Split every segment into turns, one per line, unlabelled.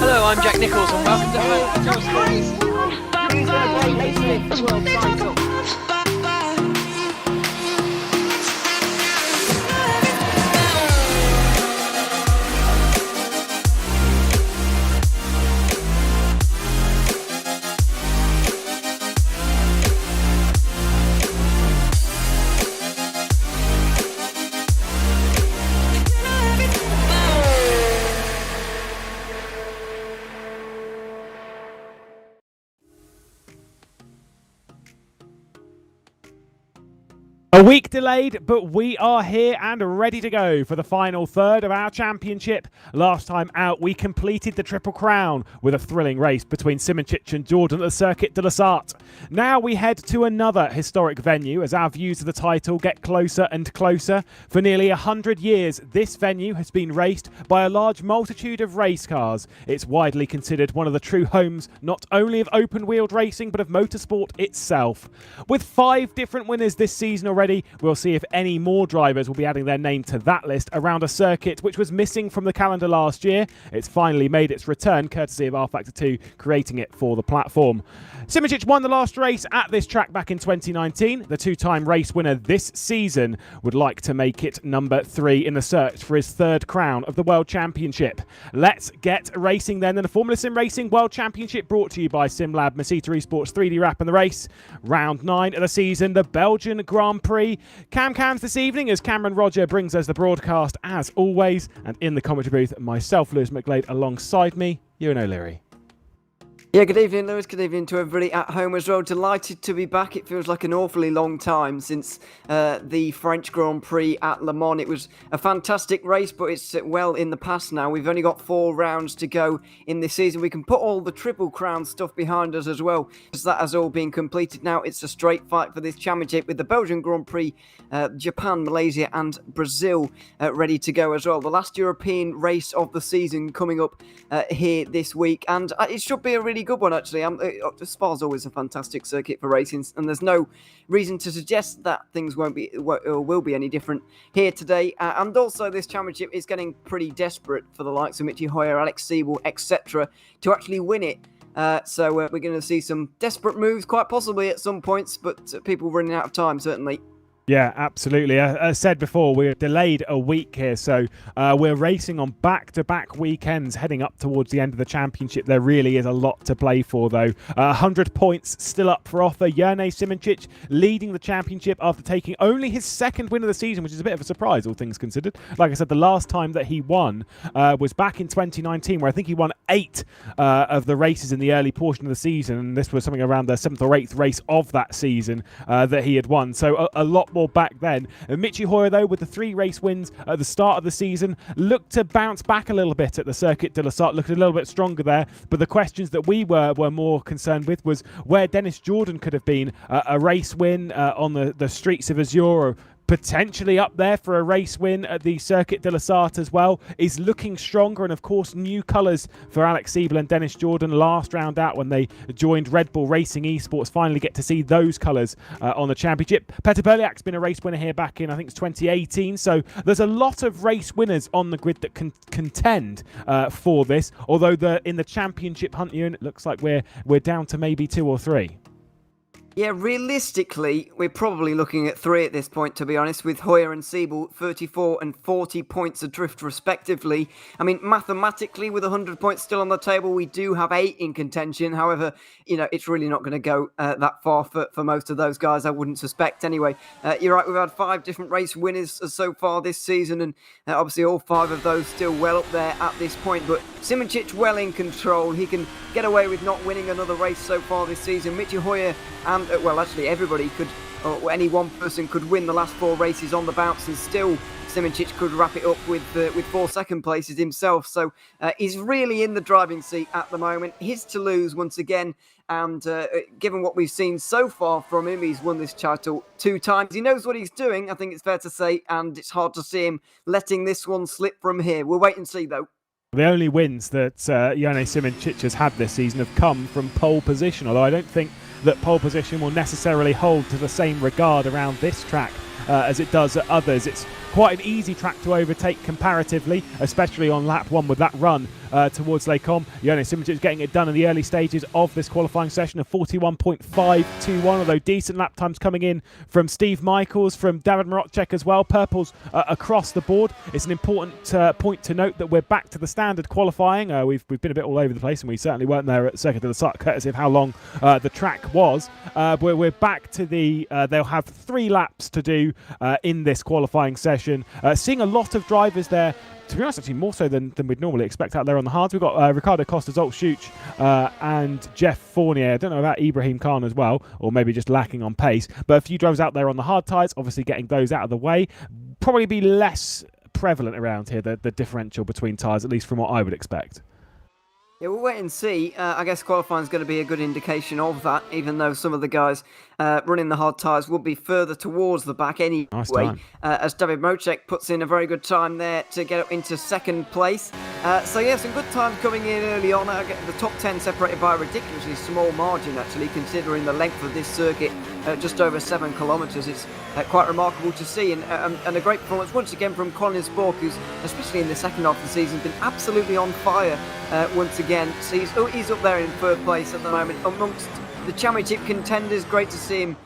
Hello, I'm Jack Nichols and welcome to World Title.
A week delayed, but we are here and ready to go for the final third of our championship. Last time out, we completed the Triple Crown with a thrilling race between SimRacing and Jordan at the Circuit de la Sarthe. Now we head to another historic venue as our views of the title get closer and closer. For nearly 100 years, this venue has been raced by a large multitude of race cars. It's widely considered one of the true homes not only of open-wheeled racing, but of motorsport itself. With 5 different winners this season already, we'll see if any more drivers will be adding their name to that list around a circuit which was missing from the calendar last year. It's finally made its return, courtesy of rFactor 2 creating it for the platform. SimRacing won the last race at this track back in 2019. The 2-time race winner this season would like to make it number 3 in the search for his 3rd crown of the World Championship. Let's get racing then in the Formula Sim Racing World Championship, brought to you by SimLab, Masita Esports, 3D Wrap and the race. Round 9 of the season, the Belgian Grand Prix. Cams this evening as Cameron Rodger brings us the broadcast as always, and in the commentary booth, myself, Lewis McGlade, alongside me, Ewan O'Leary.
Yeah, good evening, Lewis. Good evening to everybody at home as well. Delighted to be back. It feels like an awfully long time since the French Grand Prix at Le Mans. It was a fantastic race, but it's well in the past now. We've only got 4 rounds to go in this season. We can put all the Triple Crown stuff behind us as well, because that has all been completed now. It's a straight fight for this championship with the Belgian Grand Prix, Japan, Malaysia and Brazil ready to go as well. The last European race of the season coming up here this week, and it should be a really good one, actually. Spa's always a fantastic circuit for racing, and there's no reason to suggest that things won't be or will be any different here today. And also, this championship is getting pretty desperate for the likes of Michi Hoyer, Alex Siebel, etc., to actually win it. So we're going to see some desperate moves, quite possibly at some points, but people running out of time, certainly.
Yeah, absolutely. As said before, we're delayed a week here, so we're racing on back-to-back weekends heading up towards the end of the championship. There really is a lot to play for, though. 100 points still up for offer. Jerne Simoncic leading the championship after taking only his second win of the season, which is a bit of a surprise, all things considered. Like I said, the last time that he won was back in 2019, where I think he won 8 of the races in the early portion of the season, and this was something around the 7th or 8th race of that season that he had won. So a lot more back then. Michi Hoyer, though, with the 3 race wins at the start of the season, looked to bounce back a little bit at the Circuit de la Sarthe, looked a little bit stronger there. But the questions that we were more concerned with was where Dennis Jordan could have been. A race win on the streets of Azure, or potentially up there for a race win at the Circuit de la Sarthe as well, is looking stronger. And of course, new colours for Alex Siebel and Dennis Jordan last round out when they joined Red Bull Racing eSports. Finally get to see those colours on the championship. Petr Beliak's been a race winner here back in, I think it's 2018. So there's a lot of race winners on the grid that can contend for this. Although in the championship hunt, Ewan, it looks like we're down to maybe 2 or 3.
Yeah, realistically, we're probably looking at 3 at this point, to be honest, with Hoyer and Siebel 34 and 40 points adrift respectively. I mean, mathematically, with 100 points still on the table, we do have 8 in contention. However, it's really not going to go that far for most of those guys, I wouldn't suspect anyway. You're right, we've had 5 different race winners so far this season, and obviously all 5 of those still well up there at this point. But Simoncic well in control. He can get away with not winning another race so far this season. Michi Hoyer and well, actually, everybody could, or any one person could win the last 4 races on the bounce, and still Simoncic could wrap it up with 4 second places himself. So he's really in the driving seat at the moment. His to lose once again. And given what we've seen so far from him, he's won this title 2 times. He knows what he's doing, I think it's fair to say, and it's hard to see him letting this one slip from here. We'll wait and see, though.
The only wins that Jerne Simoncic has had this season have come from pole position, although I don't think that pole position will necessarily hold to the same regard around this track as it does at others. It's quite an easy track to overtake comparatively, especially on lap 1 with that run towards Les Combes. Jerne Simoncic getting it done in the early stages of this qualifying session of 41.521, although decent lap times coming in from Steve Michaels, from David Marocek as well. Purples across the board. It's an important point to note that we're back to the standard qualifying. We've been a bit all over the place, and we certainly weren't there at Circuit de la Sarthe, courtesy of how long the track was. We're back to they'll have 3 laps to do in this qualifying session. Seeing a lot of drivers there, to be honest, actually more so than we'd normally expect out there on the hards. We've got Ricardo Costa, Zolt Schuch and Jeff Fournier. I don't know about Ibrahim Khan as well, or maybe just lacking on pace. But a few drivers out there on the hard tyres, obviously getting those out of the way. Probably be less prevalent around here, the differential between tyres, at least from what I would expect.
Yeah, we'll wait and see. I guess qualifying is going to be a good indication of that, even though some of the guys running the hard tyres will be further towards the back anyway.
Nice
As David Marocek puts in a very good time there to get up into 2nd place. So yeah, some good times coming in early on. The top 10 separated by a ridiculously small margin, actually, considering the length of this circuit, just over 7 kilometres. It's quite remarkable to see, and a great performance once again from Colin Spork, who's, especially in the second half of the season, been absolutely on fire once again. So he's up there in 3rd place at the moment amongst the championship contenders. Great to see him,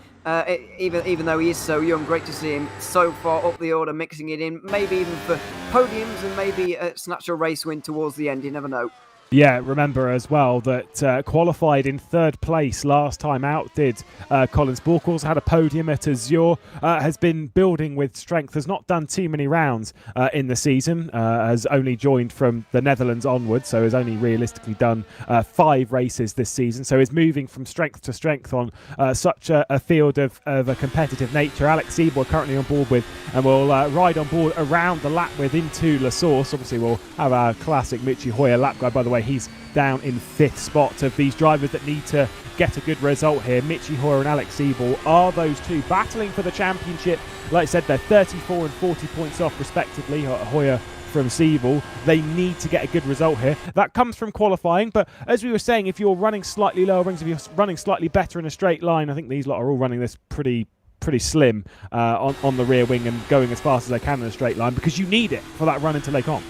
even though he is so young. Great to see him so far up the order, mixing it in, maybe even for podiums, and maybe snatch a race win towards the end. You never know.
Yeah, remember as well that qualified in third place last time out did Colin Spork. Also had a podium at Azure, has been building with strength, has not done too many rounds in the season, has only joined from the Netherlands onwards, so has only realistically done 5 races this season, so is moving from strength to strength on such a field of a competitive nature. Alex Siebel currently on board with, and will ride on board around the lap with into La Source. Obviously we'll have our classic Michi Hoyer lap guide. By the way, he's down in 5th spot. Of these drivers that need to get a good result here, Michi Hoyer and Alex Siebel are those two battling for the championship. Like I said, they're 34 and 40 points off respectively, Hoyer from Siebel. They need to get a good result here. That comes from qualifying, but as we were saying, if you're running slightly lower rings, if you're running slightly better in a straight line, I think these lot are all running this pretty slim on the rear wing and going as fast as they can in a straight line, because you need it for that run into Lake On.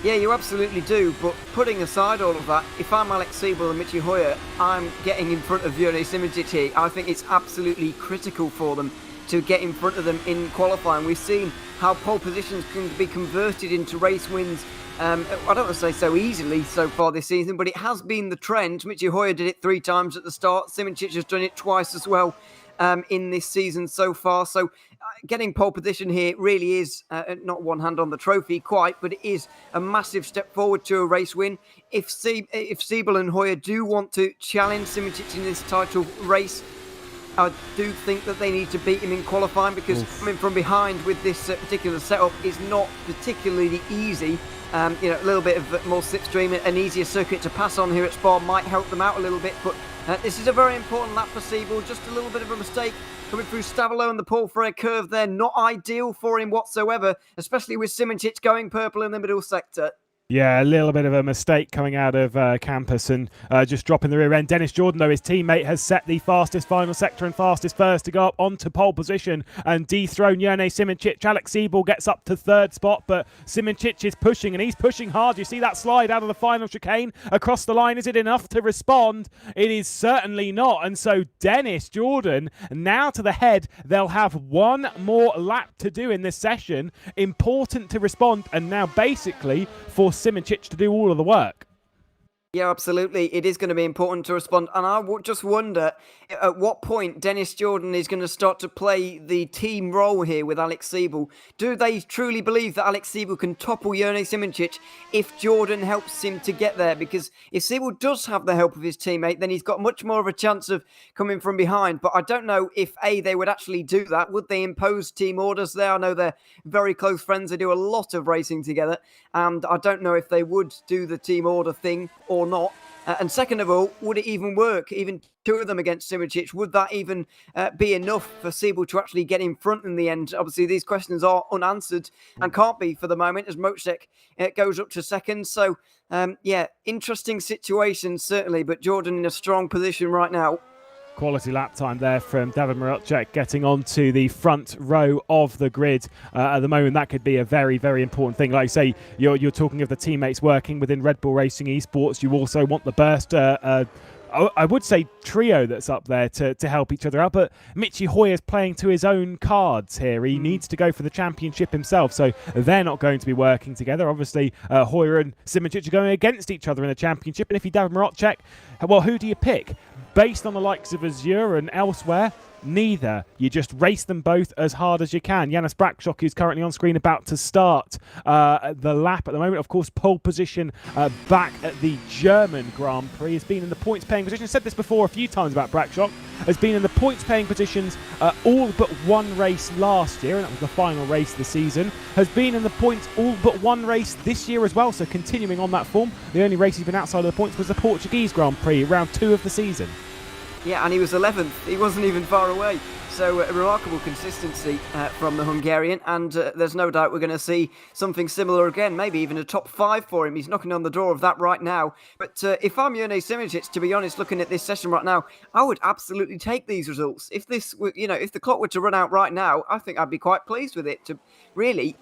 Yeah, you absolutely do, but putting aside all of that, if I'm Alex Siebel and Michi Hoyer, I'm getting in front of Juraj Simoncic here. I think it's absolutely critical for them to get in front of them in qualifying. We've seen how pole positions can be converted into race wins. I don't want to say so easily so far this season, but it has been the trend. Michi Hoyer did it 3 times at the start. Simoncic has done it twice as well in this season so far. So getting pole position here really is not one hand on the trophy quite, but it is a massive step forward to a race win. If Siebel and Hoyer do want to challenge Simoncic in this title race, I do think that they need to beat him in qualifying, because coming from behind with this particular setup is not particularly easy. A little bit of more slipstream, an easier circuit to pass on here at Spa might help them out a little bit, but this is a very important lap for Siebel. Just a little bit of a mistake coming through Stavolo and the Paul Frere curve there. Not ideal for him whatsoever, especially with Simoncic going purple in the middle sector.
Yeah, a little bit of a mistake coming out of campus and just dropping the rear end. Dennis Jordan, though, his teammate, has set the fastest final sector and fastest first to go up onto pole position and dethrone Juraj Simoncic. Alex Siebel gets up to 3rd spot, but Simoncic is pushing, and he's pushing hard. You see that slide out of the final chicane across the line. Is it enough to respond? It is certainly not. And so Dennis Jordan now to the head. They'll have one more lap to do in this session. Important to respond, and now basically for Simoncic to do all of the work.
Yeah, absolutely. It is going to be important to respond. And I just wonder at what point Dennis Jordan is going to start to play the team role here with Alex Siebel. Do they truly believe that Alex Siebel can topple Juraj Simoncic if Jordan helps him to get there? Because if Siebel does have the help of his teammate, then he's got much more of a chance of coming from behind. But I don't know if, A, they would actually do that. Would they impose team orders there? I know they're very close friends. They do a lot of racing together. And I don't know if they would do the team order thing or not. And second of all, would it even work? Even 2 of them against Simoncic, would that even be enough for Siebel to actually get in front in the end? Obviously, these questions are unanswered and can't be for the moment, as Mocek goes up to 2nd. So, interesting situation, certainly, but Jordan in a strong position right now.
Quality lap time there from David Marocek, getting onto the front row of the grid. At the moment, that could be a very, very important thing. Like I say, you're talking of the teammates working within Red Bull Racing eSports. You also want the burst, I would say trio that's up there to help each other out. But Michi Hoyer's playing to his own cards here. He needs to go for the championship himself, so they're not going to be working together. Obviously, Hoyer and Simoncic are going against each other in the championship. And if you David Marocek, well, who do you pick? Based on the likes of Azure and elsewhere, neither. You just race them both as hard as you can. Janis Brakshock, who's currently on screen, about to start the lap at the moment. Of course, pole position back at the German Grand Prix. Has been in the points-paying position. I've said this before a few times about Brakshock. Has been in the points-paying positions all but one race last year, and that was the final race of the season. Has been in the points all but one race this year as well, so continuing on that form. The only race he's been outside of the points was the Portuguese Grand Prix, round 2 of the season.
Yeah, and he was 11th. He wasn't even far away. So a remarkable consistency from the Hungarian, and there's no doubt we're going to see something similar again, maybe even a top 5 for him. He's knocking on the door of that right now. But if I'm Juraj Simoncic, to be honest, looking at this session right now, I would absolutely take these results. If this were, if the clock were to run out right now, I think I'd be quite pleased with it. Really.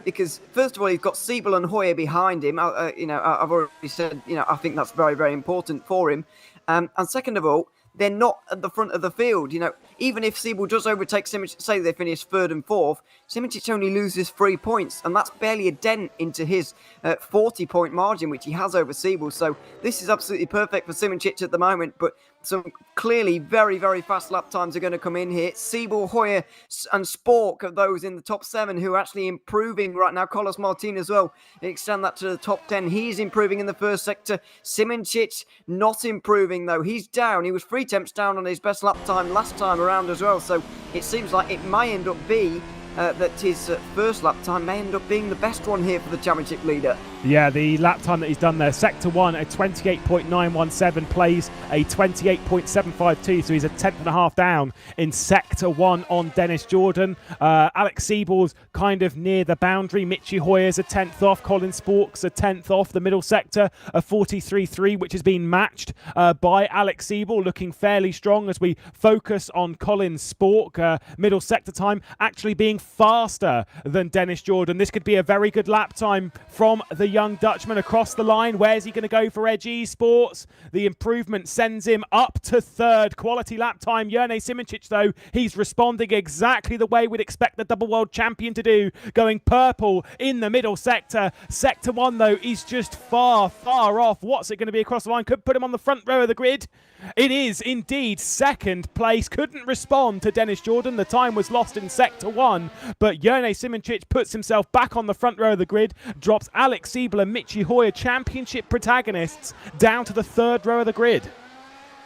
Because first of all, he's got Siebel and Hoyer behind him. I've already said, I think that's very, very important for him. And second of all, they're not at the front of the field. Even if Siebel does overtake Simic, say they finish 3rd and 4th, Simic only loses 3 points, and that's barely a dent into his 40-point margin, which he has over Siebel. So this is absolutely perfect for Simic at the moment, but some clearly very, very fast lap times are going to come in here. Siebel, Hoyer, and Spork are those in the top 7 who are actually improving right now. Carlos Martin as well. Extend that to the top 10. He's improving in the first sector. Simic not improving though. He's down. He was 3 tenths down on his best lap time last time around as well. So it seems like it may end up be that his first lap time may end up being the best one here for the championship leader.
Yeah, the lap time that he's done there, Sector 1, a 28.917, plays a 28.752, so he's a 10.5 down in Sector 1 on Dennis Jordan. Alex Siebel's kind of near the boundary. Mitchie Hoyer's a 10th off. Colin Spork's a 10th off. The middle sector, a 43.3, which has been matched by Alex Siebel, looking fairly strong as we focus on Colin Spork. Middle sector time actually being faster than Dennis Jordan. This could be a very good lap time from the young Dutchman across the line. Where's he going to go for Edge eSports? The improvement sends him up to 3rd. Quality lap time. Jerne Simic, though, he's responding exactly the way we'd expect the double world champion to do, going purple in the middle sector. Sector 1, though, is just far off. What's it going to be across the line? Could put him on the front row of the grid. It is indeed 2nd place. Couldn't respond to Dennis Jordan. The time was lost in Sector 1, but Jerne Simic puts himself back on the front row of the grid, drops Alex Siebel and Mitchie Hoyer, championship protagonists, down to the 3rd row of the grid.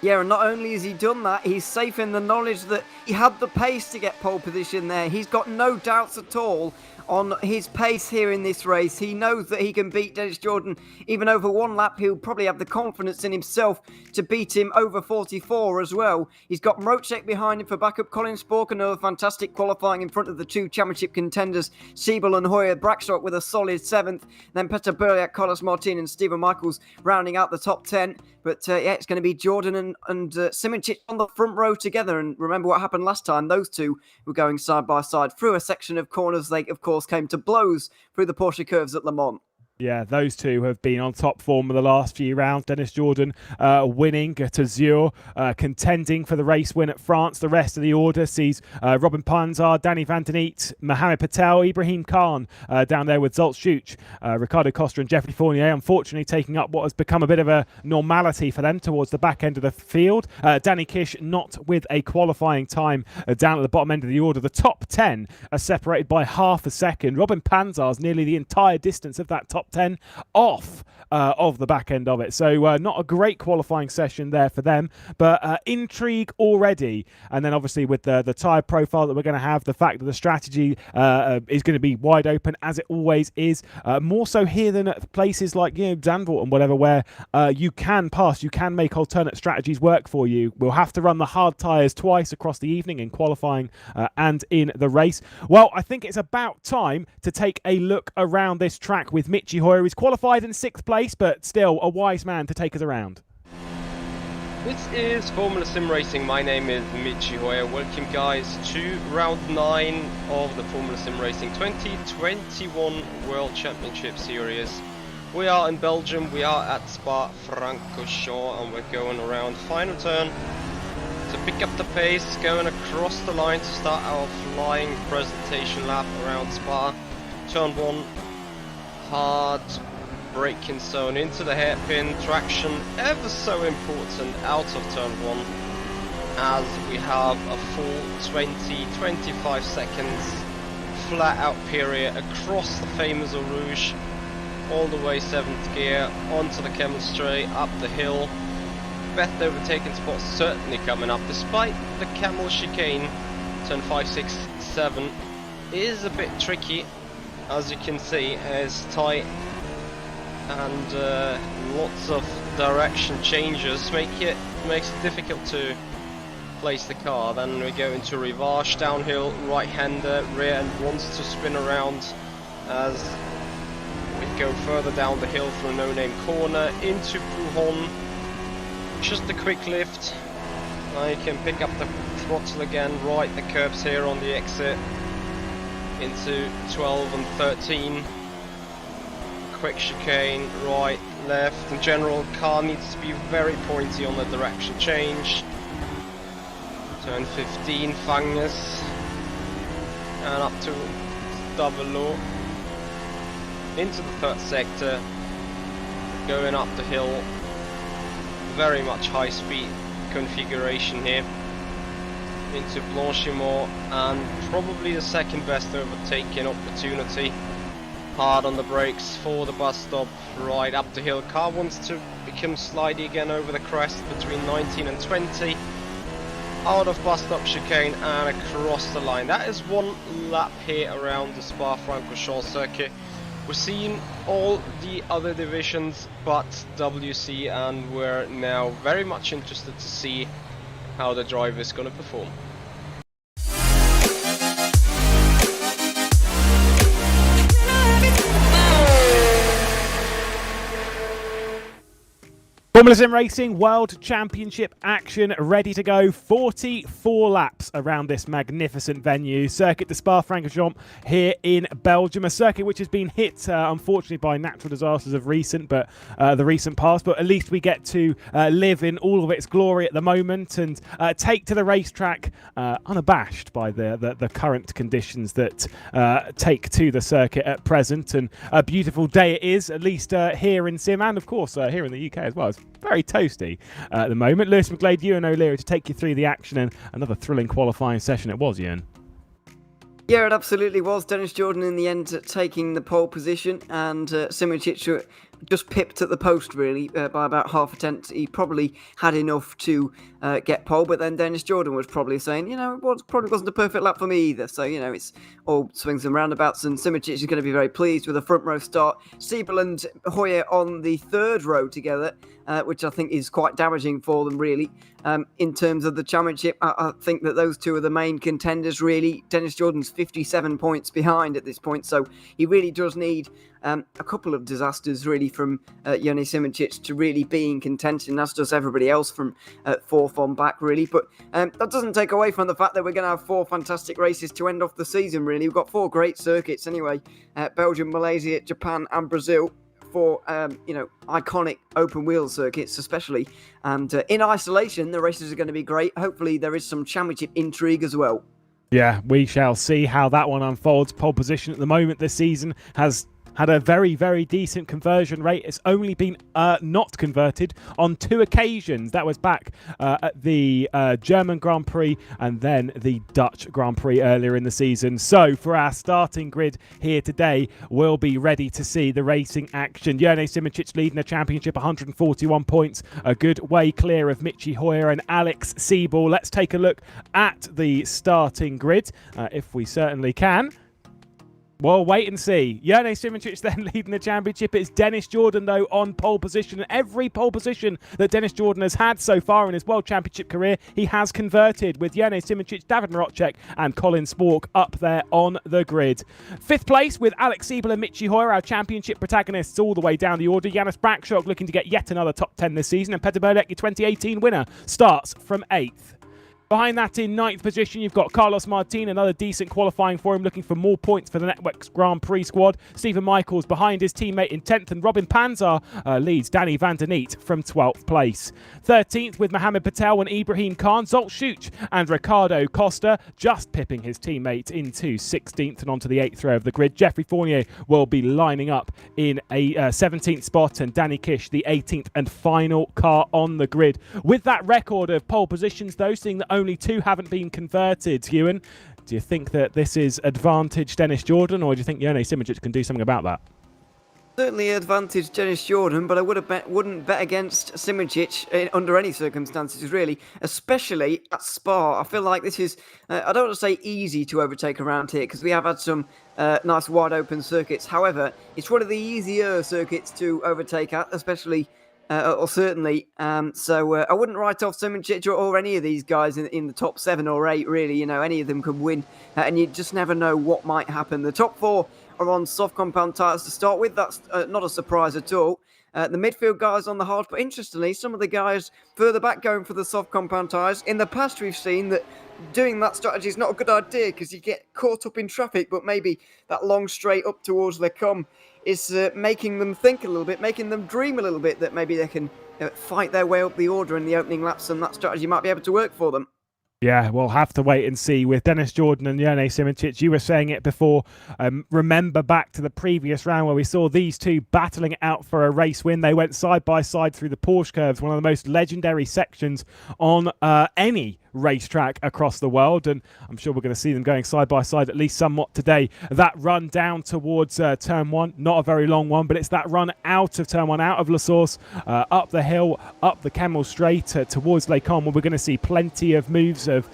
Yeah, and not only has he done that, he's safe in the knowledge that he had the pace to get pole position there. He's got no doubts at all on his pace here in this race. He knows that he can beat Dennis Jordan even over 1 lap. He'll probably have the confidence in himself to beat him over 44 as well. He's got Mrocek behind him for backup. Colin Spork, another fantastic qualifying in front of the 2 championship contenders, Siebel and Hoyer. Brackstock with a solid 7th. Then Peter Berliak, Carlos Martin and Stephen Michaels rounding out the top 10. But yeah, it's going to be Jordan and Simic on the front row together. And remember what happened last time. Those two were going side by side through a section of corners. They, of course, came to blows through the Porsche curves at Le Mans.
Yeah, those two have been on top form in the last few rounds. Dennis Jordan winning to Zure, contending for the race win at France. The rest of the order sees Robin Panzar, Danny Van Den Eet, Mohamed Patel, Ibrahim Khan down there with Zoltz Schuch, Ricardo Costa and Jeffrey Fournier, unfortunately taking up what has become a bit of a normality for them towards the back end of the field. Danny Kish not with a qualifying time down at the bottom end of the order. The top 10 are separated by half a second. Robin Panzar's nearly the entire distance of that top 10 off of the back end of it. So not a great qualifying session there for them, but intrigue already. And then obviously with the tyre profile that we're going to have, the fact that the strategy is going to be wide open as it always is, more so here than at places like Zandvoort and whatever, where you can pass, you can make alternate strategies work for you. We'll have to run the hard tyres twice across the evening in qualifying and in the race. Well, I think it's about time to take a look around this track with Mitchie Hoyer. He's qualified in 6th place, but still a wise man to take us around.
This is Formula Sim Racing. My name is Mitchie Hoyer. Welcome guys to round 9 of the Formula Sim Racing 2021 World Championship Series. We are in Belgium, we are at Spa-Francorchamps, and we're going around final turn to pick up the pace, going across the line to start our flying presentation lap around Spa. Turn 1. Hard braking zone into the hairpin, traction ever so important out of turn 1 as we have a full 20-25 seconds flat out period across the famous Eau Rouge, all the way 7th gear onto the Camel Straight, up the hill. Best overtaking spot certainly coming up, despite the Camel chicane. Turn 5, 6, 7 is a bit tricky. As you can see, it's tight and lots of direction changes makes it difficult to place the car. Then we go into Rivage, downhill, right-hander, rear end wants to spin around as we go further down the hill through No Name Corner into Pouhon. Just a quick lift. Now you can pick up the throttle again, right the curbs here on the exit into 12 and 13. Quick chicane, right, left. In general, car needs to be very pointy on the direction change. Turn 15, Fangus. And up to double law. Into the third sector. Going up the hill. Very much high speed configuration here. Into Blanchimont, and probably the second best overtaking opportunity. Hard on the brakes for the bus stop, right up the hill. Car wants to become slidey again over the crest between 19 and 20. Out of bus stop chicane and across the line. That is one lap here around the Spa-Francorchamps circuit. We're seeing all the other divisions but WC, and we're now very much interested to see how the driver is going to perform.
Formula Sim Racing World Championship action ready to go. 44 laps around this magnificent venue. Circuit de Spa-Francorchamps here in Belgium. A circuit which has been hit, unfortunately, by natural disasters of the recent past. But at least we get to live in all of its glory at the moment and take to the racetrack unabashed by the current conditions that take to the circuit at present. And a beautiful day it is, at least here in Sim, and of course here in the UK as well. It's very toasty at the moment. Lewis McGlade, Ewan O'Leary to take you through the action, and another thrilling qualifying session it was, Ewan.
Yeah, it absolutely was. Dennis Jordan in the end taking the pole position, and Simicic just pipped at the post really by about half a tenth. He probably had enough to get pole, but then Dennis Jordan was probably saying, it probably wasn't a perfect lap for me either. So, it's all swings and roundabouts, and Simicic is going to be very pleased with a front row start. Siebel and Hoyer on the third row together, which I think is quite damaging for them really. In terms of the championship, I think that those two are the main contenders really. Dennis Jordan's 57 points behind at this point, so he really does need a couple of disasters really from Jone Simicic to really be in contention, as does everybody else from fourth on back really. But that doesn't take away from the fact that we're going to have four fantastic races to end off the season really. We've got four great circuits anyway. Belgium, Malaysia, Japan and Brazil. For iconic open wheel circuits especially, and in isolation the races are going to be great. Hopefully there is some championship intrigue as well.
Yeah, we shall see how that one unfolds. Pole position at the moment this season has had a very, very decent conversion rate. It's only been not converted on 2 occasions. That was back at the German Grand Prix and then the Dutch Grand Prix earlier in the season. So for our starting grid here today, we'll be ready to see the racing action. Jone Simicic leading the championship, 141 points, a good way clear of Michi Hoyer and Alex Siebel. Let's take a look at the starting grid, if we certainly can. Well, wait and see. Jone Simicic then leading the championship. It's Dennis Jordan, though, on pole position. And every pole position that Dennis Jordan has had so far in his World Championship career, he has converted, with Jone Simicic, David Marocek and Colin Spork up there on the grid. 5th place with Alex Siebel and Michi Hoyer, our championship protagonists all the way down the order. Janis Brakshock looking to get yet another top 10 this season. And Peter Burdek, your 2018 winner, starts from 8th. Behind that in 9th position, you've got Carlos Martin, another decent qualifying for him, looking for more points for the Networks Grand Prix squad. Stephen Michaels behind his teammate in 10th, and Robin Panzar leads Danny van der Neet from 12th place. 13th with Mohamed Patel and Ibrahim Khan, Zolt Schuch and Ricardo Costa just pipping his teammate into 16th and onto the 8th row of the grid. Jeffrey Fournier will be lining up in a 17th spot, and Danny Kish the 18th and final car on the grid. With that record of pole positions, though, seeing that only 2 haven't been converted, Ewan, do you think that this is advantage Dennis Jordan, or do you think Jone Simicic can do something about that?
Certainly advantage Dennis Jordan, but I wouldn't bet against Simicic under any circumstances, really, especially at Spa. I feel like this is, I don't want to say easy to overtake around here, because we have had some nice wide open circuits. However, it's one of the easier circuits to overtake at, especially or certainly. So I wouldn't write off Simicic or any of these guys in the top 7 or 8, really. Any of them could win, and you just never know what might happen. The top 4 are on soft compound tyres to start with. That's not a surprise at all. The midfield guys on the hard, but interestingly, some of the guys further back going for the soft compound tyres. In the past, we've seen that doing that strategy is not a good idea because you get caught up in traffic, but maybe that long straight up towards Le Com is making them think a little bit, making them dream a little bit that maybe they can fight their way up the order in the opening laps, and that strategy might be able to work for them.
Yeah, we'll have to wait and see with Dennis Jordan and Jone Simoncic. You were saying it before. Remember back to the previous round where we saw these two battling it out for a race win. They went side by side through the Porsche curves, one of the most legendary sections on any racetrack across the world, and I'm sure we're going to see them going side by side at least somewhat today. That run down towards turn one, not a very long one, but it's that run out of turn one, out of La Source, up the hill, up the Camel Straight towards Les Combes, where we're going to see plenty of moves of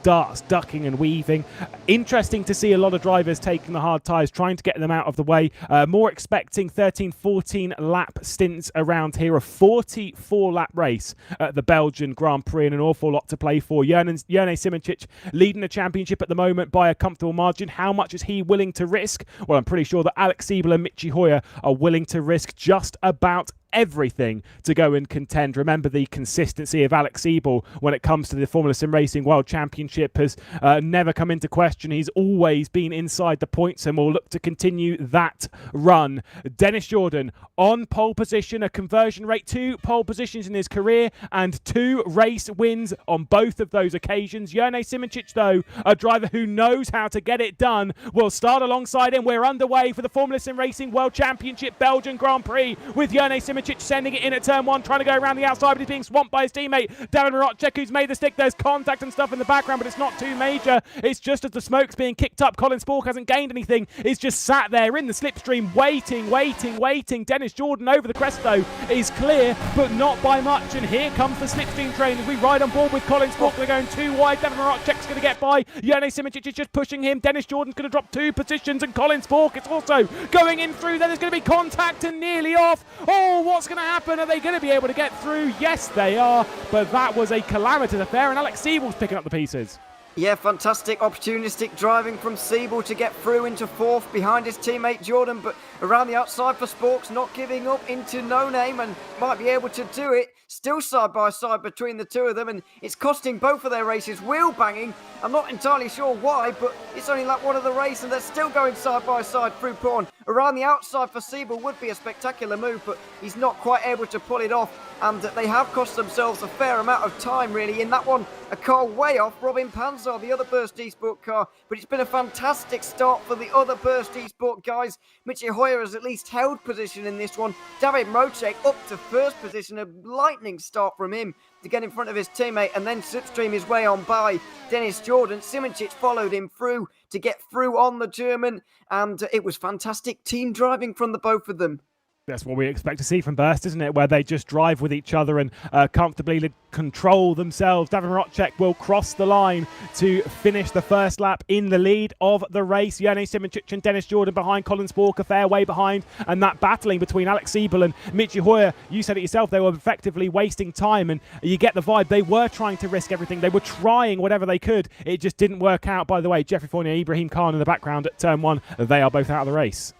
darts, ducking and weaving. Interesting to see a lot of drivers taking the hard tyres, trying to get them out of the way. More expecting 13-14 lap stints around here, a 44 lap race at the Belgian Grand Prix, and an awful lot to play for. Jone Simoncic leading the championship at the moment by a comfortable margin. How much is he willing to risk? Well, I'm pretty sure that Alex Siebel and Michi Hoyer are willing to risk just about everything to go and contend. Remember, the consistency of Alex Siebel when it comes to the Formula Sim Racing World Championship has never come into question. He's always been inside the points and will look to continue that run. Dennis Jordan on pole position, a conversion rate, 2 pole positions in his career and 2 race wins on both of those occasions. Jone Simoncic, though, a driver who knows how to get it done, will start alongside him. We're underway for the Formula Sim Racing World Championship Belgian Grand Prix with Jone Simoncic sending it in at turn one, trying to go around the outside, but he's being swamped by his teammate Rodger, who's made the stick. There's contact and stuff in the background, but it's not too major. It's just as the smoke's being kicked up. Colin Spork hasn't gained anything. He's just sat there in the slipstream, waiting. Dennis Jordan over the crest, though, is clear, but not by much. And here comes the slipstream train as we ride on board with Colin Spork. They're going too wide. Rodger's going to get by. Jone Simoncic is just pushing him. Dennis Jordan's going to drop 2 positions, and Colin Spork is also going in through there. There's going to be contact and nearly off. Oh, what's going to happen? Are they going to be able to get through? Yes, they are, but that was a calamitous affair, and Alex Siebel's picking up the pieces.
Yeah, fantastic opportunistic driving from Siebel to get through into 4th behind his teammate Jordan, but around the outside for Sporks, not giving up into No Name, and might be able to do it. Still side by side between the two of them, and it's costing both of their races wheel banging. I'm not entirely sure why, but it's only lap 1 of the race, and they're still going side by side through Porn. Around the outside for Siebel would be a spectacular move, but he's not quite able to pull it off, and they have cost themselves a fair amount of time, really. In that one, a car way off Robin Panzer, the other Burst Esport car, but it's been a fantastic start for the other Burst Esport guys. Michi Hoyer has at least held position in this one. David Mrocek up to 1st position, a lightning start from him to get in front of his teammate and then slipstream his way on by Dennis Jordan. Simoncic followed him through to get through on the German, and it was fantastic team driving from the both of them.
That's what we expect to see from Burst, isn't it? Where they just drive with each other and comfortably control themselves. David Mrocek will cross the line to finish the first lap in the lead of the race. Jone Simoncic and Dennis Jordan behind. Colin Spork a fair way behind. And that battling between Alex Siebel and Michi Hoyer, you said it yourself, they were effectively wasting time. And you get the vibe. They were trying to risk everything. They were trying whatever they could. It just didn't work out. By the way, Jeffrey Fournier, Ibrahim Khan in the background at turn 1. They are both out of the race.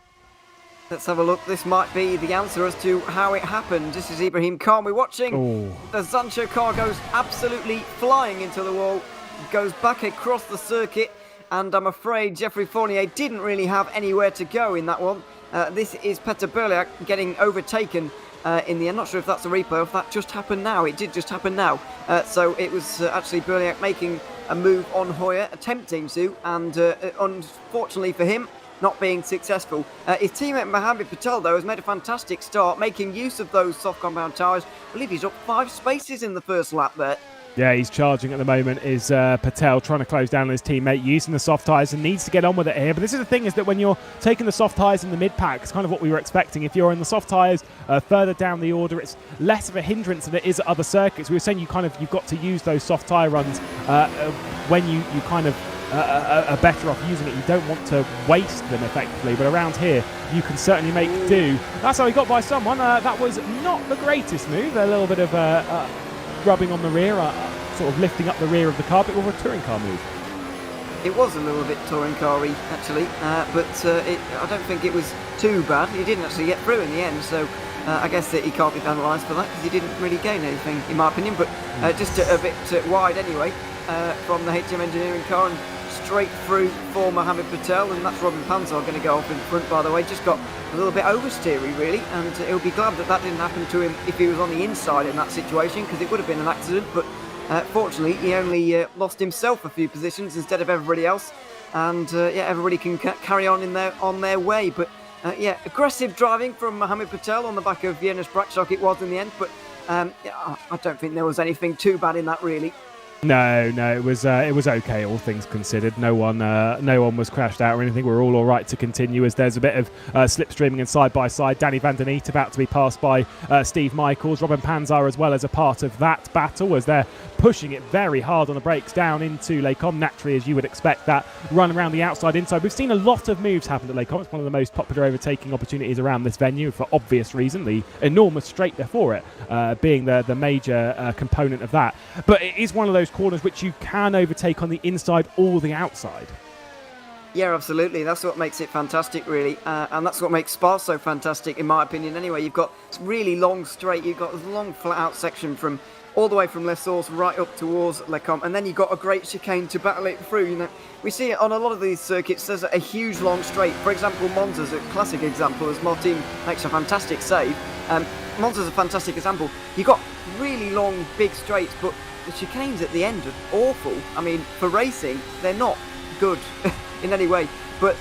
Let's have a look. This might be the answer as to how it happened. This is Ibrahim Khan. We're watching. The Zancho car goes absolutely flying into the wall, goes back across the circuit, and I'm afraid Jeffrey Fournier didn't really have anywhere to go in that one. This is Peter Berliak getting overtaken in the end. Not sure if that's a replay or if that just happened now. It did just happen now. So it was actually Berliak making a move on Hoyer, attempting to, and unfortunately for him, not being successful. His teammate Mohammed Patel, though, has made a fantastic start, making use of those soft compound tyres. I believe he's up 5 spaces in the first lap there.
Yeah, he's charging at the moment, is Patel, trying to close down on his teammate, using the soft tyres and needs to get on with it here. But this is the thing, is that when you're taking the soft tyres in the mid-pack, it's kind of what we were expecting. If you're in the soft tyres further down the order, it's less of a hindrance than it is at other circuits. We were saying you've got to use those soft tyre runs when you kind of are better off using it. You don't want to waste them effectively, but around here you can certainly make do. That's how he got by someone. That was not the greatest move. A little bit of rubbing on the rear, sort of lifting up the rear of the car, but with a touring car move.
It was a little bit touring car-y, actually, but I don't think it was too bad. He didn't actually get through in the end, so I guess that he can't be penalised for that because he didn't really gain anything, in my opinion, but just a bit wide anyway from the HM Engineering car, and straight through for Mohammed Patel, and that's Robin Panzer going to go off in front, by the way. Just got a little bit oversteery, really, and he'll be glad that that didn't happen to him if he was on the inside in that situation, because it would have been an accident. But Fortunately, he only lost himself a few positions instead of everybody else, and yeah, everybody can carry on on their way. But yeah, aggressive driving from Mohammed Patel on the back of Jonas Brakshock it was in the end, but yeah, I don't think there was anything too bad in that really.
No, it was okay, all things considered. No one was crashed out or anything. We're all right to continue as there's a bit of slipstreaming and side by side. Danny Van Der Neet about to be passed by Steve Michaels. Robin Panzar as well as a part of that battle as they're pushing it very hard on the brakes down into Les Combes. Naturally, as you would expect, that run around the outside inside. We've seen a lot of moves happen at Les Combes. It's one of the most popular overtaking opportunities around this venue for obvious reason. The enormous straight before it being the major component of that. But it is one of those corners which you can overtake on the inside or the outside.
Yeah, absolutely. That's what makes it fantastic, really. And that's what makes Spa so fantastic, in my opinion, anyway. You've got really long straight, you've got a long flat-out section from all the way from Les Sources right up towards Les Combes, and then you've got a great chicane to battle it through. You know, we see it on a lot of these circuits. There's a huge long straight. For example, Monza's a classic example, as Martin makes a fantastic save. Monza's a fantastic example. You've got really long, big straights, but the chicanes at the end are awful. I mean, for racing, they're not good in any way. But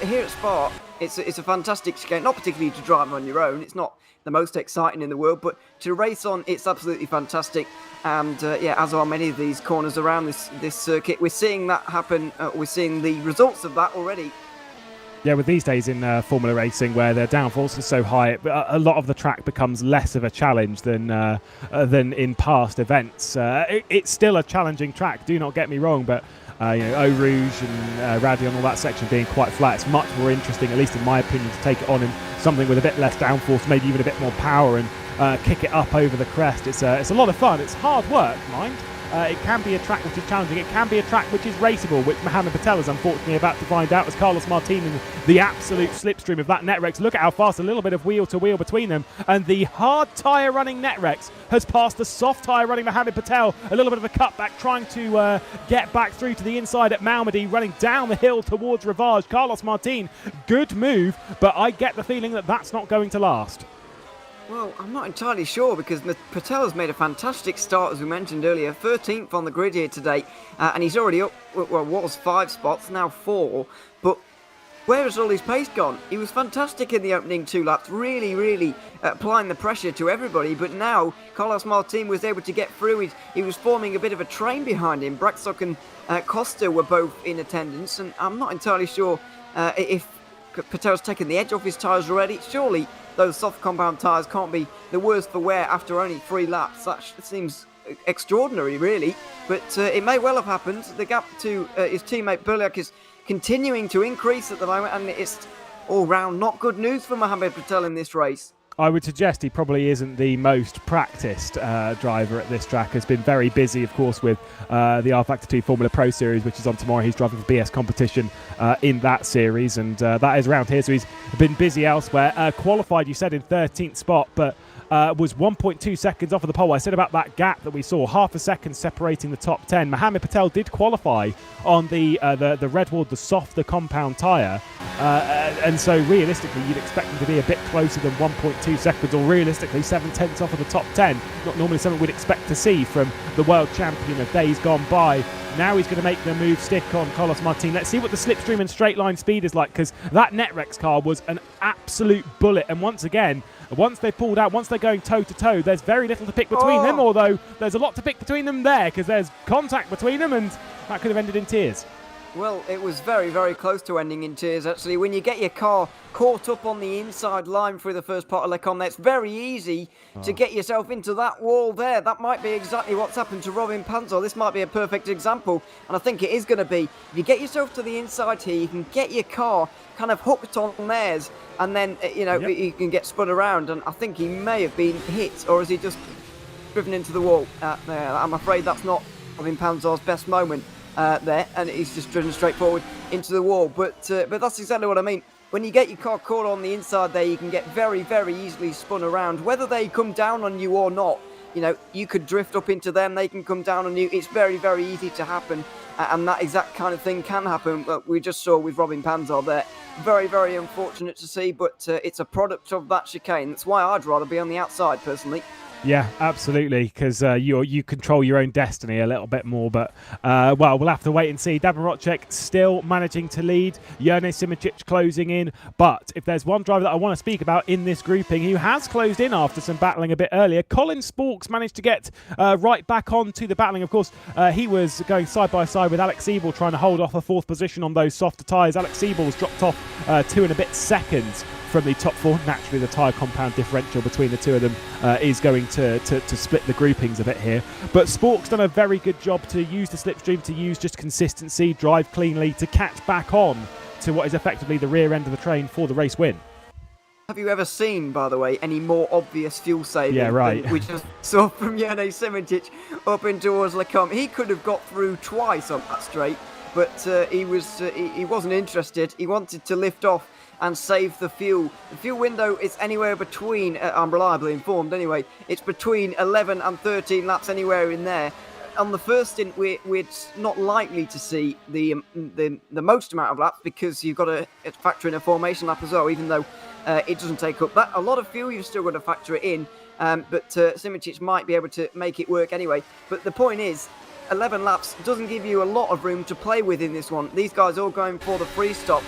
here at Spa, it's a fantastic chicane. Not particularly to drive on your own. It's not the most exciting in the world, but to race on, it's absolutely fantastic. And yeah, as are many of these corners around this circuit, we're seeing that happen. We're seeing the results of that already.
Yeah, with these days in Formula Racing, where their downforce is so high, a lot of the track becomes less of a challenge than in past events. It's still a challenging track, do not get me wrong, but you know, Eau Rouge and Radion, all that section being quite flat, it's much more interesting, at least in my opinion, to take it on in something with a bit less downforce, maybe even a bit more power, and kick it up over the crest. It's a lot of fun. It's hard work, mind. It can be a track which is challenging. It can be a track which is raceable, which Mohammed Patel is unfortunately about to find out as Carlos Martin in the absolute slipstream of that Netrex. Look at how fast, a little bit of wheel to wheel between them, and the hard tyre running Netrex has passed the soft tyre running Mohammed Patel. A little bit of a cutback, trying to get back through to the inside at Malmedy, running down the hill towards Ravage. Carlos Martin, good move, but I get the feeling that that's not going to last.
Well, I'm not entirely sure because Patel has made a fantastic start, as we mentioned earlier. 13th on the grid here today, and he's already up, well, was 5 spots, now 4. But where has all his pace gone? He was fantastic in the opening 2 laps, really applying the pressure to everybody. But now Carlos Martin was able to get through. He was forming a bit of a train behind him. Brakshock and Costa were both in attendance, and I'm not entirely sure if Patel's taken the edge off his tyres already. Surely those soft compound tyres can't be the worst for wear after only 3 laps. That seems extraordinary, really. But it may well have happened. The gap to his teammate Burliak is continuing to increase at the moment, and it's all round not good news for Mohammed Patel in this race.
I would suggest he probably isn't the most practiced driver at this track. Has been very busy, of course, with the rFactor 2 Formula Pro Series, which is on tomorrow. He's driving for BS competition in that series, and that is around here, so he's been busy elsewhere. Qualified, you said, in 13th spot, but was 1.2 seconds off of the pole. I said about that gap that we saw, half a second separating the top 10. Mohammed Patel did qualify on the Redwall, the compound tyre, and so realistically you'd expect him to be a bit closer than 1.2 seconds, or realistically 7/10 off of the top 10. Not normally something we'd expect to see from the world champion of days gone by. Now he's going to make the move stick on Carlos Martin. Let's see what the slipstream and straight line speed is like, because that Netrex car was an absolute bullet. And once again, once they pulled out, once they're going toe-to-toe, there's very little to pick between them, although there's a lot to pick between them there, because there's contact between them, and that could have ended in tears.
Well, it was very close to ending in tears, actually. When you get your car caught up on the inside line through the first part of Les Combes, it's very easy to get yourself into that wall there. That might be exactly what's happened to Robin Panzer. This might be a perfect example, and I think it is going to be. If you get yourself to the inside here, you can get your car kind of hooked on theirs, and then, you know, you can get spun around, and I think he may have been hit, or has he just driven into the wall? I'm afraid that's not Robin Panzer's best moment. There, and he's just driven straight forward into the wall. But that's exactly what I mean. When you get your car caught on the inside there, you can get very easily spun around. Whether they come down on you or not, you know, you could drift up into them, they can come down on you. It's very easy to happen, and that exact kind of thing can happen. We just saw with Robin Panzer there. Very unfortunate to see, but it's a product of that chicane. That's why I'd rather be on the outside, personally.
Yeah, absolutely, because you control your own destiny a little bit more. But, well, we'll have to wait and see. Davor Rodger still managing to lead. Jerne Simoncic closing in. But if there's one driver that I want to speak about in this grouping who has closed in after some battling a bit earlier, Colin Sporks managed to get right back onto the battling. Of course, he was going side by side with Alex Siebel, trying to hold off a fourth position on those softer tyres. Alex Siebel's dropped off 2 and a bit seconds from the top 4. Naturally, the tyre compound differential between the two of them is going to split the groupings a bit here. But Spork's done a very good job to use the slipstream, to use just consistency, drive cleanly, to catch back on to what is effectively the rear end of the train for the race win.
Have you ever seen, by the way, any more obvious fuel saving
than
we just saw from Jerne Simoncic up in towards Le Combe? He could have got through twice on that straight, but he wasn't interested. He wanted to lift off and save the fuel. The fuel window is anywhere between, I'm reliably informed anyway, it's between 11 and 13 laps, anywhere in there. On the first stint, we're not likely to see the most amount of laps, because you've got to factor in a formation lap as well, even though it doesn't take up that a lot of fuel. You've still got to factor it in, but Simoncic might be able to make it work anyway. But the point is, 11 laps doesn't give you a lot of room to play with in this one. These guys all going for the free stop.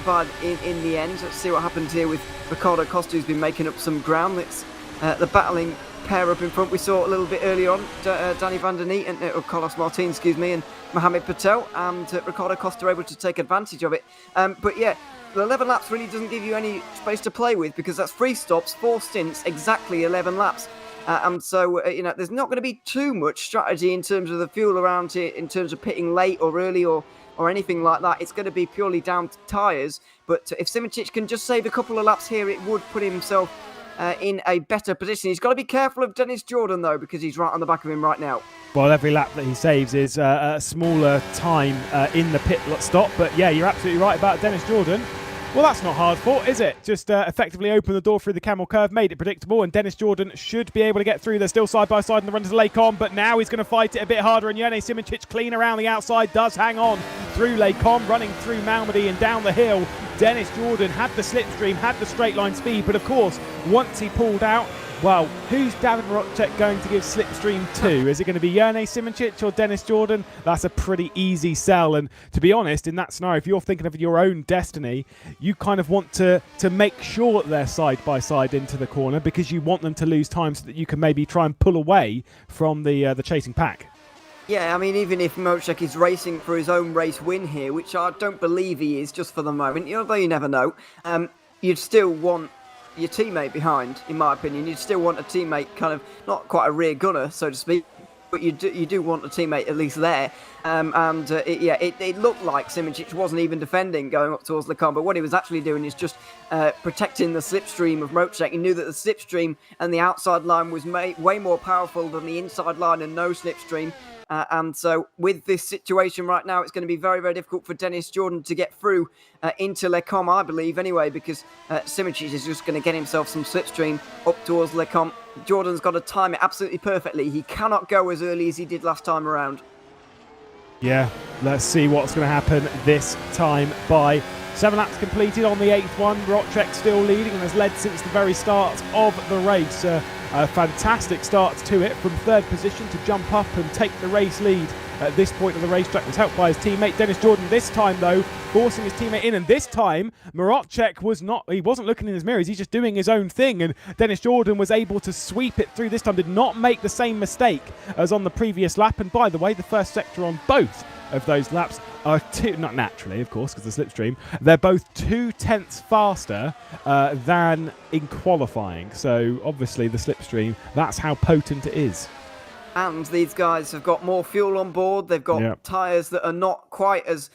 But in the end, let's see what happens here with Ricardo Costa, who's been making up some ground. It's the battling pair up in front we saw a little bit earlier on, Danny van der Neet and Carlos Martin, and Mohamed Patel, and Ricardo Costa able to take advantage of it. But yeah, the 11 laps really doesn't give you any space to play with, because that's 3 stops, 4 stints, exactly 11 laps. And so, there's not going to be too much strategy in terms of the fuel around here, in terms of pitting late or early or anything like that. It's going to be purely down to tyres. But if Simoncic can just save a couple of laps here, it would put himself in a better position. He's got to be careful of Dennis Jordan, though, because he's right on the back of him right now.
Well, every lap that he saves is a smaller time in the pit stop. But yeah, you're absolutely right about Dennis Jordan. Well, that's not hard fought, is it? Just effectively open the door through the camel curve, made it predictable, and Dennis Jordan should be able to get through. They're still side by side in the run to Le Combe, but now he's going to fight it a bit harder, and Jerne Simoncic clean around the outside, does hang on through Le Combe, running through Malmedy and down the hill. Dennis Jordan had the slipstream, had the straight line speed, but of course, once he pulled out, well, who's Davor Rodger going to give slipstream to? Is it going to be Jerne Simoncic or Dennis Jordan? That's a pretty easy sell. And to be honest, in that scenario, if you're thinking of your own destiny, you kind of want to make sure that they're side by side into the corner, because you want them to lose time so that you can maybe try and pull away from the chasing pack.
Yeah, I mean, even if Mocek is racing for his own race win here, which I don't believe he is just for the moment, although you never know, you'd still want your teammate behind, in my opinion. You'd still want a teammate, kind of not quite a rear gunner, so to speak, but you do want a teammate at least there. It looked like Simoncic wasn't even defending going up towards Le Combe, but what he was actually doing is just protecting the slipstream of Mocek. He knew that the slipstream and the outside line was way more powerful than the inside line and no slipstream. And so with this situation right now, it's going to be very, very difficult for Dennis Jordan to get through into Le Combe, I believe, anyway, because Simoncic is just going to get himself some slipstream up towards Le Combe. Jordan's got to time it absolutely perfectly. He cannot go as early as he did last time around.
Yeah, let's see what's going to happen this time. By 7 laps completed on the 8th one, Rodger still leading and has led since the very start of the race. A fantastic start to it, from 3rd position to jump up and take the race lead at this point of the racetrack. Was helped by his teammate Dennis Jordan this time, though, forcing his teammate in. And this time, Rodger wasn't looking in his mirrors, he's just doing his own thing. And Dennis Jordan was able to sweep it through this time, did not make the same mistake as on the previous lap. And by the way, the first sector on both of those laps are not naturally, of course, because the slipstream, they're both 2/10 faster than in qualifying. So obviously the slipstream, that's how potent it is.
And these guys have got more fuel on board. They've got tyres that are not quite as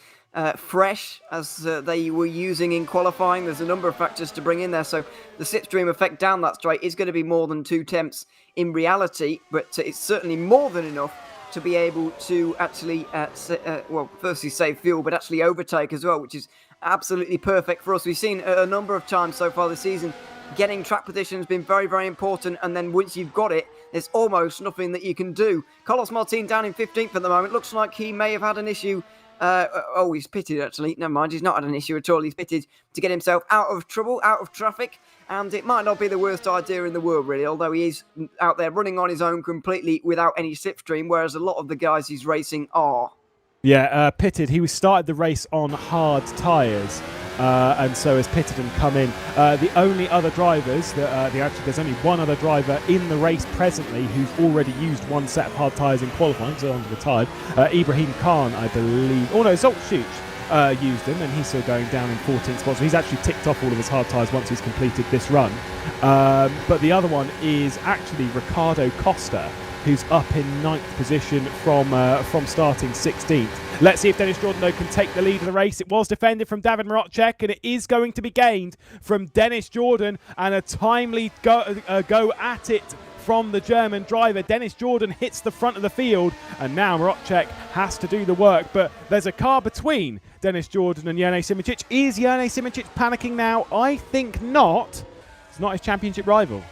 fresh as they were using in qualifying. There's a number of factors to bring in there. So the slipstream effect down that straight is going to be more than 2/10 in reality, but it's certainly more than enough to be able to actually, firstly save fuel, but actually overtake as well, which is absolutely perfect for us. We've seen a number of times so far this season, getting track position has been very, very important, and then once you've got it, there's almost nothing that you can do. Carlos Martin down in 15th at the moment. Looks like he may have had an issue He's pitted actually. Never mind, he's not had an issue at all. He's pitted to get himself out of trouble, out of traffic, and it might not be the worst idea in the world, really, although he is out there running on his own completely without any slipstream, whereas a lot of the guys he's racing are.
Yeah, pitted. He started the race on hard tyres. And so has pitted and come in. The only other drivers, actually there's only one other driver in the race presently who's already used one set of hard tyres in qualifying, so onto the retired. Ibrahim Khan, I believe. Oh no, Zolt Schuch used them, and he's still going down in 14th spot. So he's actually ticked off all of his hard tyres once he's completed this run. But the other one is actually Ricardo Costa, who's up in 9th position from starting 16th. Let's see if Dennis Jordan, though, can take the lead of the race. It was defended from David Marocek, and it is going to be gained from Dennis Jordan, and a timely go at it from the German driver. Dennis Jordan hits the front of the field, and now Marocek has to do the work. But there's a car between Dennis Jordan and Jene Simicic. Is Jene Simicic panicking now? I think not. It's not his championship rival.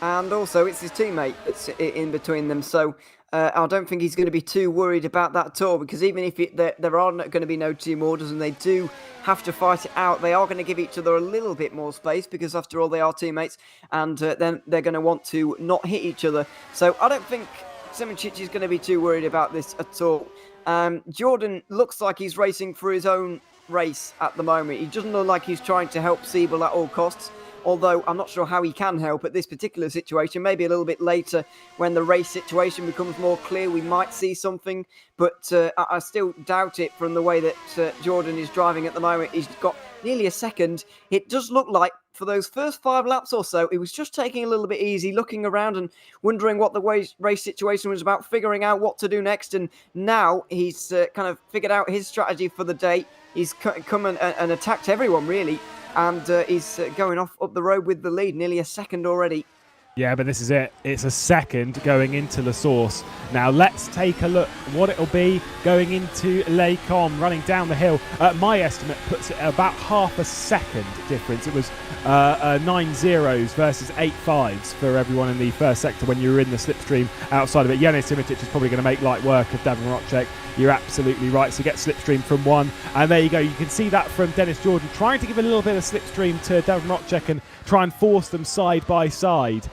And also, it's his teammate that's in between them. So I don't think he's going to be too worried about that at all, because even if there are going to be no team orders and they do have to fight it out, they are going to give each other a little bit more space, because after all, they are teammates, and then they're going to want to not hit each other. So I don't think Simicic is going to be too worried about this at all. Jordan looks like he's racing for his own race at the moment. He doesn't look like he's trying to help Siebel at all costs. Although I'm not sure how he can help at this particular situation. Maybe a little bit later when the race situation becomes more clear, we might see something. But I still doubt it from the way that Jordan is driving at the moment. He's got nearly a second. It does look like for those first 5 laps or so, he was just taking a little bit easy, looking around and wondering what the race situation was about, figuring out what to do next. And now he's kind of figured out his strategy for the day. He's come and attacked everyone, really. And he's going off up the road with the lead, nearly a second already.
Yeah, but this is it. It's a second going into La Source. Now let's take a look what it'll be going into Les Combes, running down the hill. My estimate puts it at about half a second difference. It was 9 zeros versus 8 fives for everyone in the first sector when you were in the slipstream outside of it. Jene Simicic is probably going to make light work of David Marocek. You're absolutely right. So get slipstream from 1. And there you go. You can see that from Dennis Jordan trying to give a little bit of slipstream to David Marocek and try and force them side by side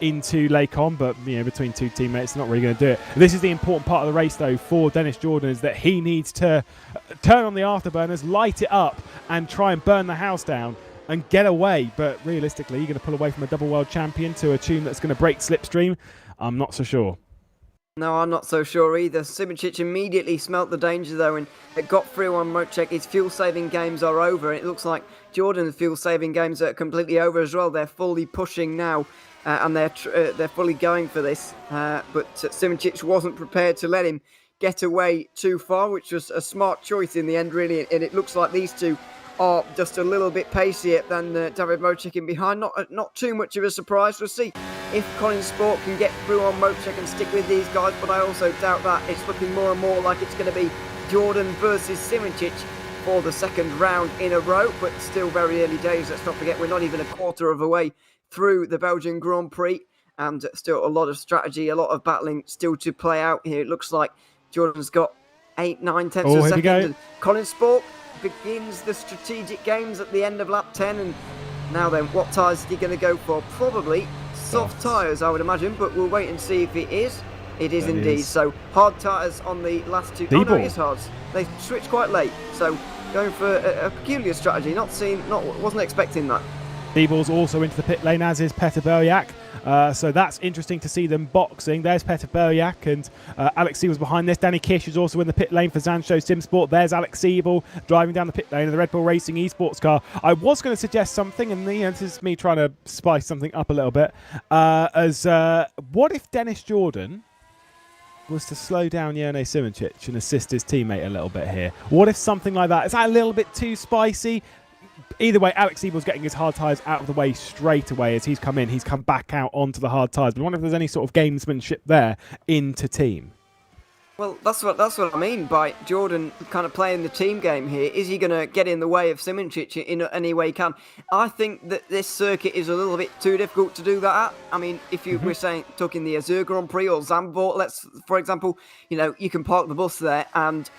into Les Combes, but between two teammates, not really going to do it. This is the important part of the race, though, for Dennis Jordan, is that he needs to turn on the afterburners, light it up, and try and burn the house down and get away. But realistically, you're going to pull away from a double world champion to a tune that's going to break slipstream? I'm not so sure.
No, I'm not so sure either. Simicic immediately smelt the danger, though, and it got through on Marocek. His fuel-saving games are over. It looks like Jordan's fuel-saving games are completely over as well. They're fully pushing now, and they're fully going for this. But Simicic wasn't prepared to let him get away too far, which was a smart choice in the end, really. And it looks like these two are just a little bit pacier than David Marocek in behind. Not too much of a surprise. We'll see if Colin Sport can get through on Marocek and stick with these guys, but I also doubt that. It's looking more and more like it's going to be Jordan versus Simicic for the second round in a row, but still very early days. Let's not forget, we're not even a quarter of a way through the Belgian Grand Prix, and still a lot of strategy, a lot of battling still to play out here. It looks like Jordan's got 8, 9 tenths of a second. And Colin Sport begins the strategic games at the end of lap 10, and now then, what tyres is he going to go for? Probably soft tyres, I would imagine, but we'll wait and see if it is. It is indeed. So hard tyres on the last 2. Oh no, it is hards. They switched quite late, so going for a peculiar strategy. Wasn't expecting that.
Diebel's also into the pit lane, as is Peter Berjak. So that's interesting to see them boxing. There's Peter Berjak, and Alex Siebel's behind this. Danny Kish is also in the pit lane for Zansho Simsport. There's Alex Siebel driving down the pit lane in the Red Bull Racing eSports car. I was going to suggest something, and this is me trying to spice something up a little bit. What if Dennis Jordan was to slow down Jene Simicic and assist his teammate a little bit here? What if something like that? Is that a little bit too spicy? Either way, Alex Siebel's getting his hard tyres out of the way straight away. As he's come in, he's come back out onto the hard tyres. But I wonder if there's any sort of gamesmanship there into team.
Well, that's what I mean by Jordan kind of playing the team game here. Is he going to get in the way of Simicic in any way he can? I think that this circuit is a little bit too difficult to do that at. I mean, if you were talking the Azure Grand Prix or Zandvoort, for example, you can park the bus there and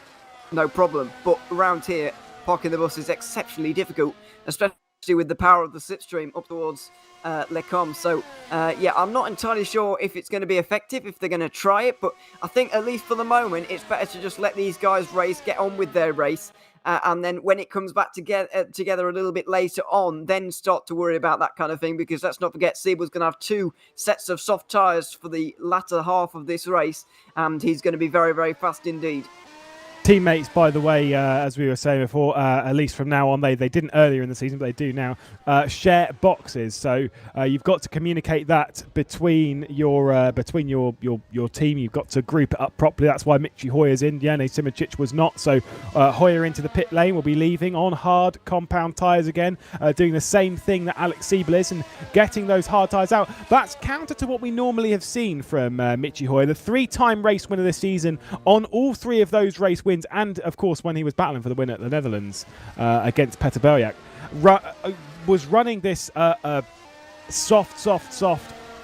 no problem. But around here, parking the bus is exceptionally difficult, especially with the power of the slipstream up towards Lecombe. So, yeah, I'm not entirely sure if it's going to be effective, if they're going to try it, but I think at least for the moment, it's better to just let these guys race, get on with their race, and then when it comes back together a little bit later on, then start to worry about that kind of thing, because let's not forget, Siebel's going to have 2 sets of soft tyres for the latter half of this race, and he's going to be very, very fast indeed.
Teammates, by the way, as we were saying before, at least from now on, they didn't earlier in the season, but they do now, share boxes. So you've got to communicate that between your team. You've got to group it up properly. That's why Michi Hoyer's in. Jene Simoncic was not. So Hoyer into the pit lane will be leaving on hard compound tyres again, doing the same thing that Alex Siebel is and getting those hard tyres out. That's counter to what we normally have seen from Michi Hoyer, the 3-time race winner this season on all 3 of those race wins. And, of course, when he was battling for the win at the Netherlands against Peter Beljak, was running this soft,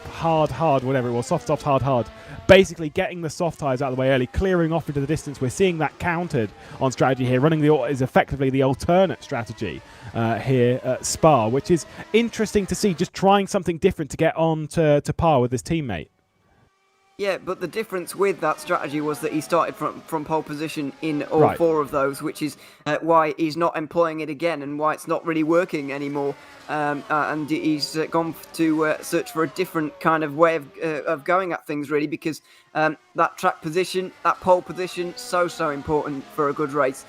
hard, whatever it was, soft, hard. Basically getting the soft tyres out of the way early, clearing off into the distance. We're seeing that countered on strategy here. Running is effectively the alternate strategy here at Spa, which is interesting to see, just trying something different to get on to par with his teammate.
Yeah, but the difference with that strategy was that he started from pole position in all 4 of those, which is why he's not employing it again and why it's not really working anymore. And he's gone to search for a different kind of way of going at things, really, because that track position, that pole position, so important for a good race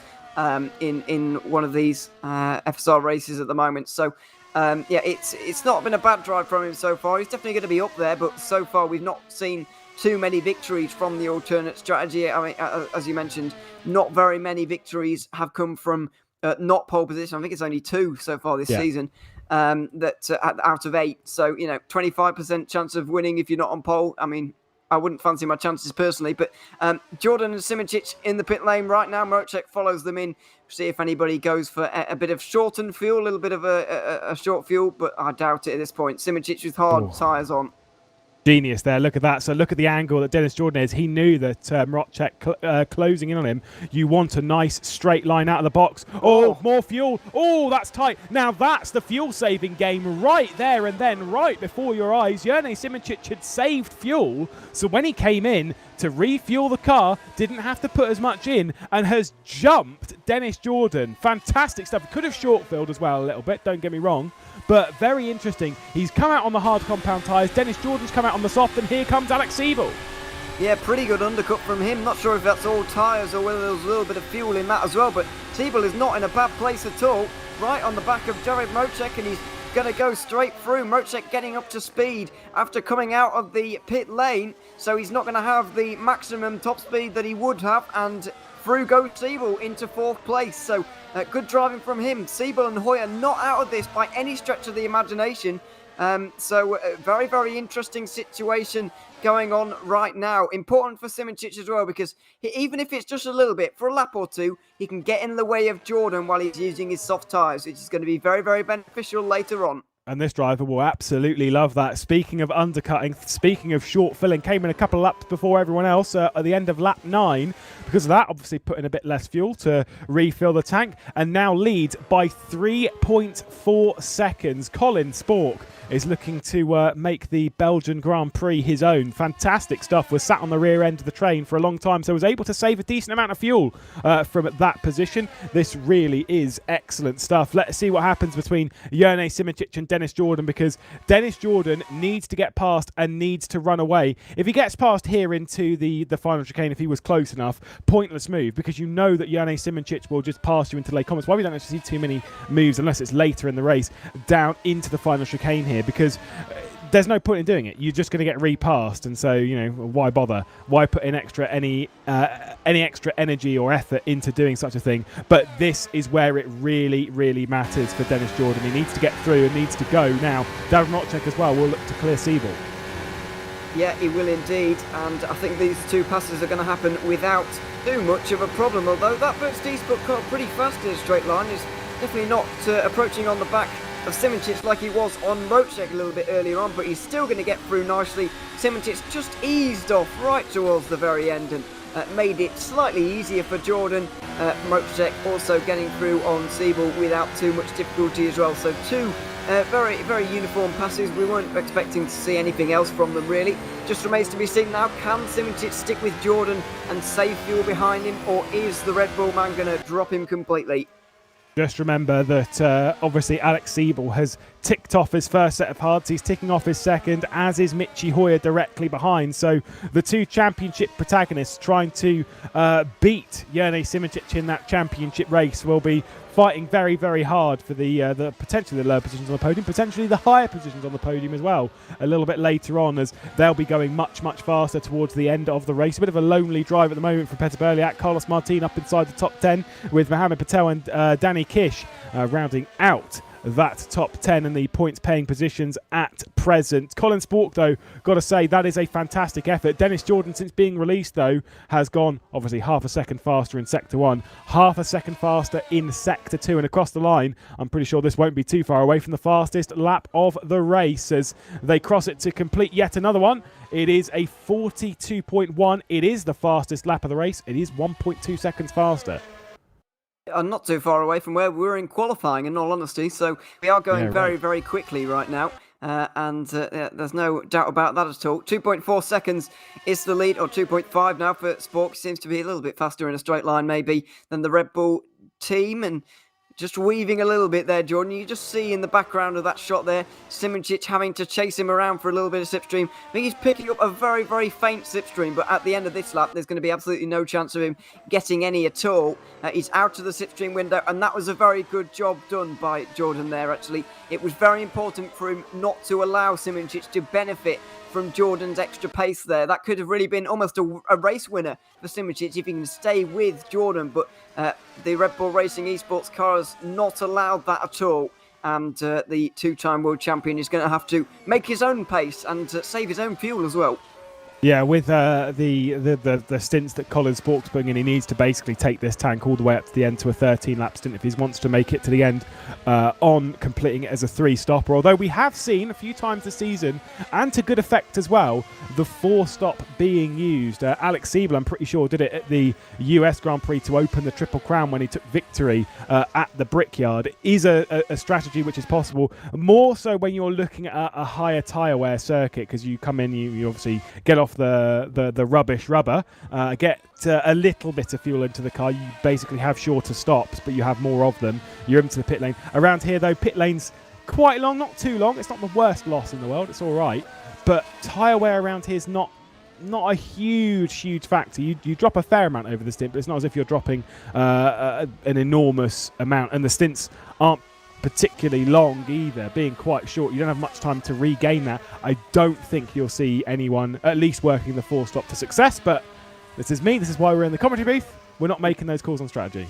in one of these FSR races at the moment. So, yeah, it's not been a bad drive from him so far. He's definitely going to be up there, but so far we've not seen too many victories from the alternate strategy. I mean, as you mentioned, not very many victories have come from not pole position. I think it's only 2 so far this season, out of 8. So, 25% chance of winning if you're not on pole. I mean, I wouldn't fancy my chances personally, but Jordan and Simoncic in the pit lane right now. Mrocek follows them in. See if anybody goes for a bit of shortened fuel, a little bit of a short fuel, but I doubt it at this point. Simoncic with hard tyres on.
Genius there. Look at that. So look at the angle that Dennis Jordan is. He knew that Mrocek closing in on him. You want a nice straight line out of the box. Oh, more fuel. Oh, that's tight. Now that's the fuel saving game right there and then, right before your eyes. Jene Simoncic had saved fuel. So when he came in to refuel the car, didn't have to put as much in and has jumped Dennis Jordan. Fantastic stuff. Could have short filled as well a little bit, don't get me wrong. But very interesting. He's come out on the hard compound tyres. Dennis Jordan's come out on the soft, and here comes Alex Siebel.
Yeah, pretty good undercut from him. Not sure if that's all tyres or whether there's a little bit of fuel in that as well, but Siebel is not in a bad place at all. Right on the back of Jared Mrocek, and he's going to go straight through. Mrocek getting up to speed after coming out of the pit lane, so he's not going to have the maximum top speed that he would have, and through goes Siebel into 4th place. So good driving from him. Siebel and Hoyer not out of this by any stretch of the imagination. So very, very interesting situation going on right now. Important for Simoncic as well, because even if it's just a little bit, for a lap or 2, he can get in the way of Jordan while he's using his soft tyres, which is going to be very, very beneficial later on.
And this driver will absolutely love that. Speaking of undercutting, speaking of short filling, came in a couple of laps before everyone else at the end of lap 9. Because of that, obviously put in a bit less fuel to refill the tank, and now leads by 3.4 seconds. Colin Spork is looking to make the Belgian Grand Prix his own. Fantastic stuff. Was sat on the rear end of the train for a long time, so was able to save a decent amount of fuel from that position. This really is excellent stuff. Let's see what happens between Jene Simoncic and Dennis Jordan, because Dennis Jordan needs to get past and needs to run away. If he gets past here into the final chicane, if he was close enough, pointless move, because you know that Jene Simoncic will just pass you into late comments. Why we don't actually see too many moves unless it's later in the race down into the final chicane here, because there's no point in doing it. You're just going to get repassed, and so why bother? Why put in any extra energy or effort into doing such a thing? But this is where it really, really matters for Dennis Jordan. He needs to get through and needs to go now. Darren Mrocek as well will look to clear Siebel.
Yeah, he will indeed, and I think these 2 passes are going to happen without too much of a problem, although that first Eastbrook cut pretty fast in a straight line. Is definitely not approaching on the back of Simoncic like he was on Mrocek a little bit earlier on, but he's still going to get through nicely. Simoncic just eased off right towards the very end, and made it slightly easier for Jordan. Motec also getting through on Siebel without too much difficulty as well. So two very, very uniform passes. We weren't expecting to see anything else from them really. Just remains to be seen now, can Simicic stick with Jordan and save fuel behind him, or is the Red Bull man going to drop him completely?
Just remember that obviously Alex Siebel has ticked off his first set of hards. He's ticking off his second, as is Michi Hoyer directly behind. So the two championship protagonists trying to beat Jerne Simicic in that championship race will be fighting very, very hard for the potentially the lower positions on the podium, potentially the higher positions on the podium as well a little bit later on, as they'll be going much, much faster towards the end of the race. A bit of a lonely drive at the moment for Peter Berliak. Carlos Martin up inside the top 10 with Mohamed Patel and Danny Kish rounding out that top 10 in the points paying positions at present. Colin Spork, though, got to say that is a fantastic effort. Dennis Jordan, since being released, though, has gone obviously half a second faster in sector 1, half a second faster in sector 2, and across the line I'm pretty sure this won't be too far away from the fastest lap of the race as they cross it to complete yet another one. It is a 42.1. It is the fastest lap of the race. It is 1.2 seconds faster.
Not too far away from where we were in qualifying, in all honesty, so we are going very, very quickly right now, and there's no doubt about that at all. 2.4 seconds is the lead, or 2.5 now for Spork. Seems to be a little bit faster in a straight line maybe than the Red Bull team, and just weaving a little bit there, Jordan. You just see in the background of that shot there, Simicic having to chase him around for a little bit of slipstream. I think he's picking up a very, very faint slipstream, but at the end of this lap, there's going to be absolutely no chance of him getting any at all. He's out of the slipstream window, and that was a very good job done by Jordan there, actually. It was very important for him not to allow Simicic to benefit from Jordan's extra pace there. That could have really been almost a race winner for Simicic if he can stay with Jordan, but the Red Bull Racing eSports car has not allowed that at all, and the two-time world champion is going to have to make his own pace and save his own fuel as well.
Yeah, with the stints that Colin Spork's putting in, he needs to basically take this tank all the way up to the end to a 13-lap stint if he wants to make it to the end on completing it as a 3-stopper. Although we have seen a few times this season, and to good effect as well, the 4-stop being used. Alex Siebel, I'm pretty sure, did it at the US Grand Prix to open the Triple Crown when he took victory at the Brickyard. It is a strategy which is possible, more so when you're looking at a higher tyre wear circuit, because you come in, you obviously get off the rubbish rubber, get a little bit of fuel into the car. You basically have shorter stops, but you have more of them. You're into the pit lane. Around here, though, pit lane's quite long, not too long. It's not the worst loss in the world. It's all right. But tyre wear around here is not a huge factor. You drop a fair amount over the stint, but it's not as if you're dropping an enormous amount. And the stints aren't particularly long either, being quite short. You don't have much time to regain that. I don't think you'll see anyone at least working the 4-stop to success, but this is me. This is why we're in the commentary booth. We're not making those calls on strategy.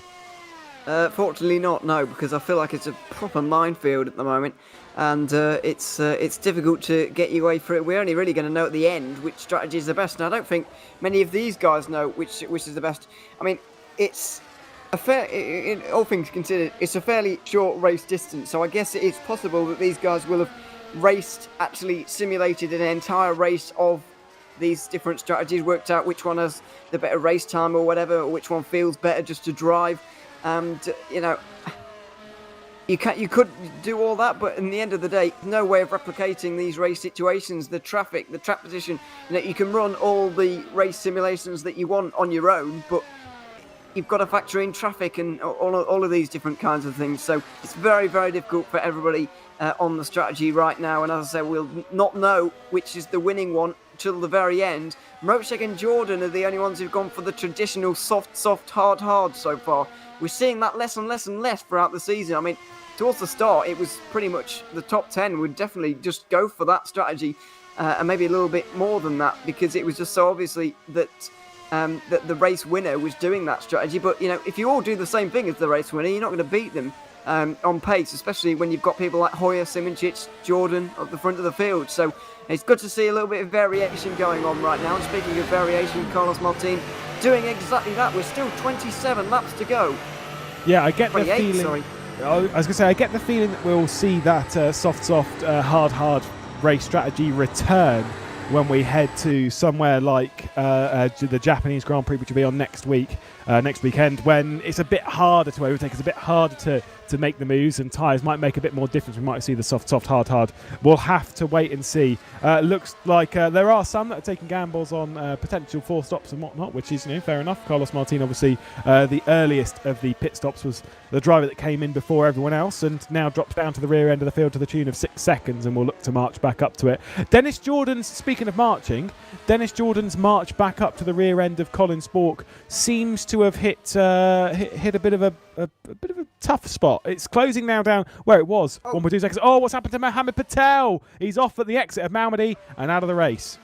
Fortunately not, no, because I feel like it's a proper minefield at the moment, and it's difficult to get your way through it. We're only really going to know at the end which strategy is the best, and I don't think many of these guys know which is the best. I mean, it's in all things considered, it's a fairly short race distance, so I guess it's possible that these guys will have actually simulated an entire race of these different strategies, worked out which one has the better race time or whatever, or which one feels better just to drive. And you could do all that, but in the end of the day, no way of replicating these race situations, the traffic, the track position. You can run all the race simulations that you want on your own, but you've got to factor in traffic and all of these different kinds of things. So it's very, very difficult for everybody on the strategy right now. And as I said, we'll not know which is the winning one till the very end. Motec and Jordan are the only ones who've gone for the traditional soft, hard so far. We're seeing that less and less throughout the season. I mean, towards the start, it was pretty much the top 10 would definitely just go for that strategy, and maybe a little bit more than that, because it was just so obviously that the race winner was doing that strategy. But, if you all do the same thing as the race winner, you're not going to beat them on pace, especially when you've got people like Hoyer, Simicic, Jordan at the front of the field. So it's good to see a little bit of variation going on right now. And speaking of variation, Carlos Martin doing exactly that. We're still 27 laps to go.
Yeah, I get the feeling.
Sorry.
I was going to say, I get the feeling that we'll see that soft, hard race strategy return when we head to somewhere like the Japanese Grand Prix, which will be on next weekend, when it's a bit harder to overtake, it's a bit harder to make the moves, and tyres might make a bit more difference. We might see the soft, hard. We'll have to wait and see. Looks like there are some that are taking gambles on potential 4 stops and whatnot, which is fair enough. Carlos Martin, obviously, the earliest of the pit stops, was the driver that came in before everyone else, and now drops down to the rear end of the field to the tune of 6 seconds, and will look to march back up to it. Dennis Jordan's, speaking of marching, Dennis Jordan's march back up to the rear end of Colin Spork seems to have hit a bit of a tough spot. It's closing now down where it was. 1.2 seconds. Oh, what's happened to Mohammed Patel? He's off at the exit of Malmedy and out of the race.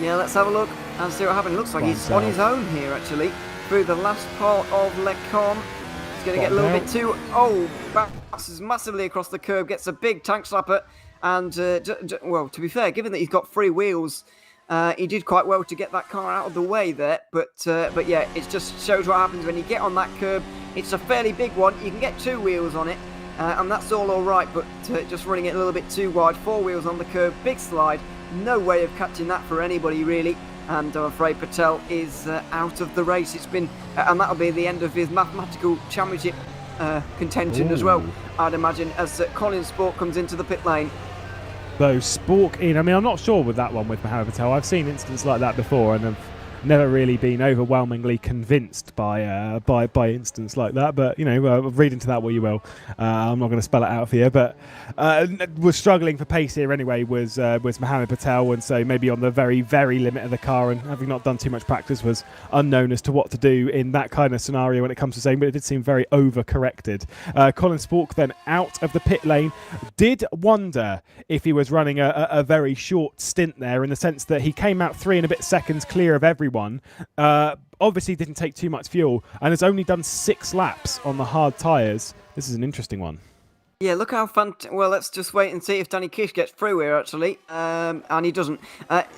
Yeah, let's have a look and see what happened. Looks like he's on his own here, actually, through the last part of Le Con. He's going to get a little bit too... Oh, bounces massively across the curb, gets a big tank slapper. And, well, to be fair, given that he's got 3 wheels, he did quite well to get that car out of the way there. But yeah, it just shows what happens when you get on that curb. It's a fairly big one. You can get 2 wheels on it, and that's all right, but just running it a little bit too wide. 4 wheels on the curb, big slide. No way of catching that for anybody, really. And I'm afraid Patel is out of the race. It's been, and that'll be the end of his mathematical championship contention as well, I'd imagine, as Colin Spork comes into the pit lane.
Though Spork in, I mean, I'm not sure with that one with Mohammed Patel. I've seen incidents like that before, and have never really been overwhelmingly convinced by incidents like that. But read into that what you will. I'm not going to spell it out for you, but was struggling for pace here anyway. Was Mohammed Patel, and so maybe on the very, very limit of the car, and having not done too much practice, was unknown as to what to do in that kind of scenario when it comes to saying. But it did seem very overcorrected. Colin Spork then out of the pit lane. Did wonder if he was running a very short stint there, in the sense that he came out 3 and a bit seconds clear of everyone. Obviously didn't take too much fuel, and has only done 6 laps on the hard tyres. This is an interesting one.
Yeah, look how well, let's just wait and see if Danny Kish gets through here, actually. And he doesn't.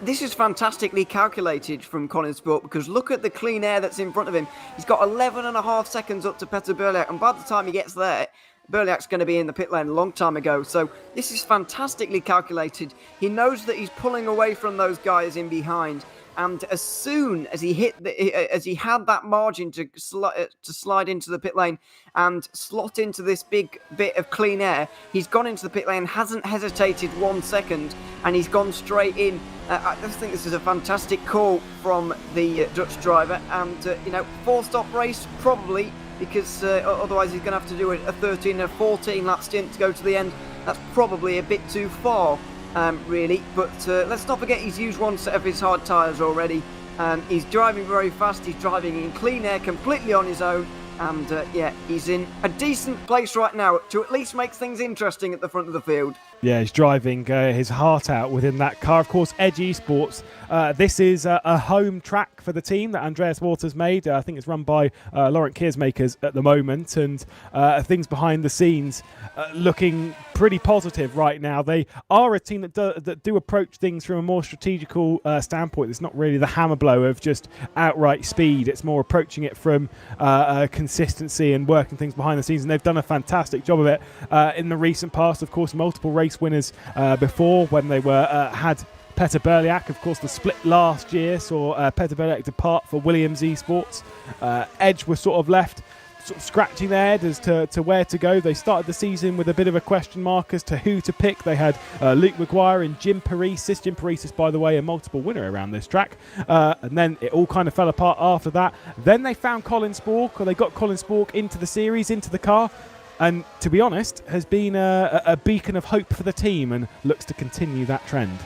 This is fantastically calculated from Colin Sport, because look at the clean air that's in front of him. He's got 11.5 seconds up to Peter Berliak, and by the time he gets there, Berliak's going to be in the pit lane a long time ago. So this is fantastically calculated. He knows that he's pulling away from those guys in behind. And as soon as he had that margin to slide into the pit lane and slot into this big bit of clean air, he's gone into the pit lane, hasn't hesitated 1 second, and he's gone straight in. I just think this is a fantastic call from the Dutch driver, and 4-stop race probably, because otherwise he's going to have to do a 13 or 14 lap stint to go to the end. That's probably a bit too far. Really, but let's not forget he's used 1 set of his hard tyres already. He's driving very fast, he's driving in clean air completely on his own, and yeah, he's in a decent place right now to at least make things interesting at the front of the field. Yeah, he's driving his heart out within that car. Of course, Edge eSports. This is a home track for the team that Andreas Waters made. I think it's run by Laurent Kiersmakers at the moment, and things behind the scenes looking pretty positive right now. They are a team that do approach things from a more strategical standpoint. It's not really the hammer blow of just outright speed. It's more approaching it from consistency and working things behind the scenes, and they've done a fantastic job of it in the recent past. Of course, multiple race winners before, when they had Peter Berliak. Of course, the split last year saw Peter Berliak depart for Williams eSports. Edge was sort of left scratching their head as to where to go. They started the season with a bit of a question mark as to who to pick. They had Luke McGuire and Jim Paresis. Jim Paresis, by the way, a multiple winner around this track. And then it all kind of fell apart after that. Then they found Colin Spork, or they got Colin Spork into the series, into the car. And to be honest, has been a beacon of hope for the team, and looks to continue that trend.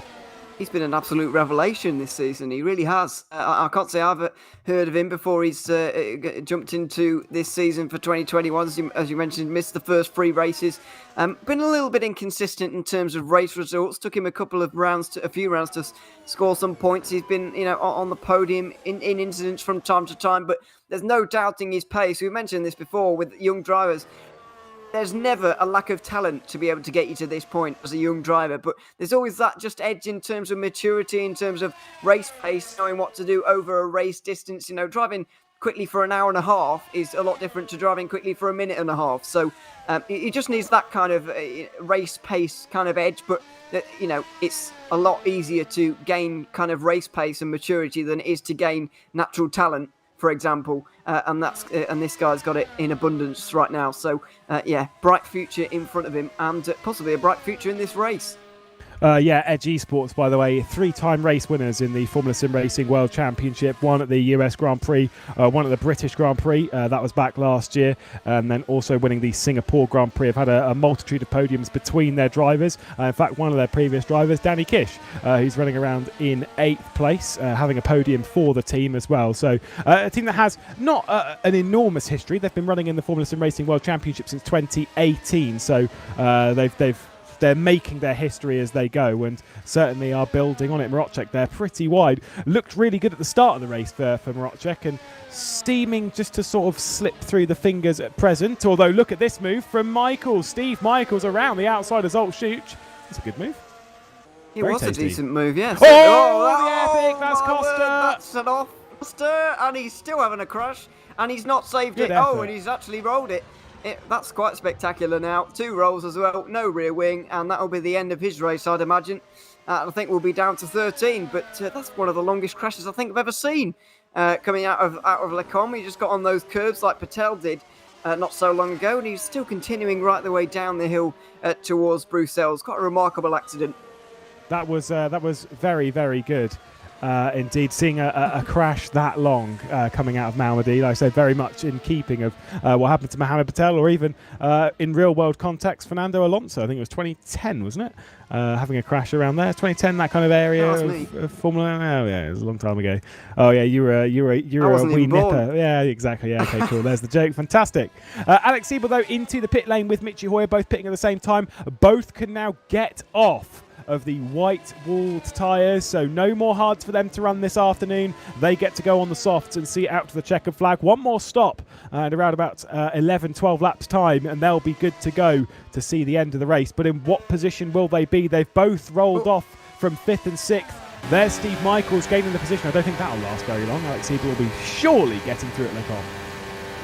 He's been an absolute revelation this season. He really has. I can't say I've heard of him before he's jumped into this season for 2021. As you mentioned, missed the first 3 races. Been a little bit inconsistent in terms of race results. Took him a few rounds to score some points. He's been, on the podium in incidents from time to time, but there's no doubting his pace. We mentioned this before with young drivers. There's never a lack of talent to be able to get you to this point as a young driver, but there's always that just edge in terms of maturity, in terms of race pace, knowing what to do over a race distance, driving quickly for an hour and a half is a lot different to driving quickly for a minute and a half. So he just needs that kind of race pace kind of edge. But, it's a lot easier to gain kind of race pace and maturity than it is to gain natural talent, for example. And this guy's got it in abundance right now. So, bright future in front of him and possibly a bright future in this race.
Edge eSports, by the way, 3-time race winners in the Formula Sim Racing World Championship, one at the US Grand Prix, one at the British Grand Prix, that was back last year, and then also winning the Singapore Grand Prix. Have had a multitude of podiums between their drivers. In fact, one of their previous drivers, Danny Kish, who's running around in 8th place, having a podium for the team as well. So a team that has not an enormous history. They've been running in the Formula Sim Racing World Championship since 2018, so they're making their history as they go and certainly are building on it. Rodger there pretty wide. Looked really good at the start of the race for Rodger and steaming just to sort of slip through the fingers at present. Although look at this move from Michaels. Steve Michaels around the outside as Alt Shoot. That's a good move.
It was a decent move, yes.
The epic, that's Costa.
That's an off Costa, and he's still having a crash, and he's not saved
Good
it.
effort.
Oh, and he's actually rolled it. That's quite spectacular now. 2 rolls as well, no rear wing, and that'll be the end of his race, I'd imagine. I think we'll be down to 13, but that's one of the longest crashes I think I've ever seen coming out of Le Combe. He just got on those curves like Patel did not so long ago, and he's still continuing right the way down the hill towards Bruxelles. Quite a remarkable accident. That was
very, very good. Indeed, seeing a crash that long coming out of Malmedy, like I said, very much in keeping of what happened to Mohamed Patel, or even in real-world context, Fernando Alonso. I think it was 2010, wasn't it? Having a crash around there, 2010, that kind of area of Formula. Oh yeah, it was a long time ago. Oh yeah, you were a wee nipper. Yeah, exactly. Yeah, okay, cool. There's the joke. Fantastic. Alex Siebel though into the pit lane with Michi Hoyer, both pitting at the same time. Both can now get off of the white walled tyres, so no more hards for them to run this afternoon. They get to go on the softs and see it out to the checkered flag. One more stop at around about 11-12 laps time, and they'll be good to go to see the end of the race. But in what position will they be? They've both rolled off from 5th and 6th. There's Steve Michaels gaining the position. I don't think that'll last very long. Alex Siebel will be surely getting through at Le Combe.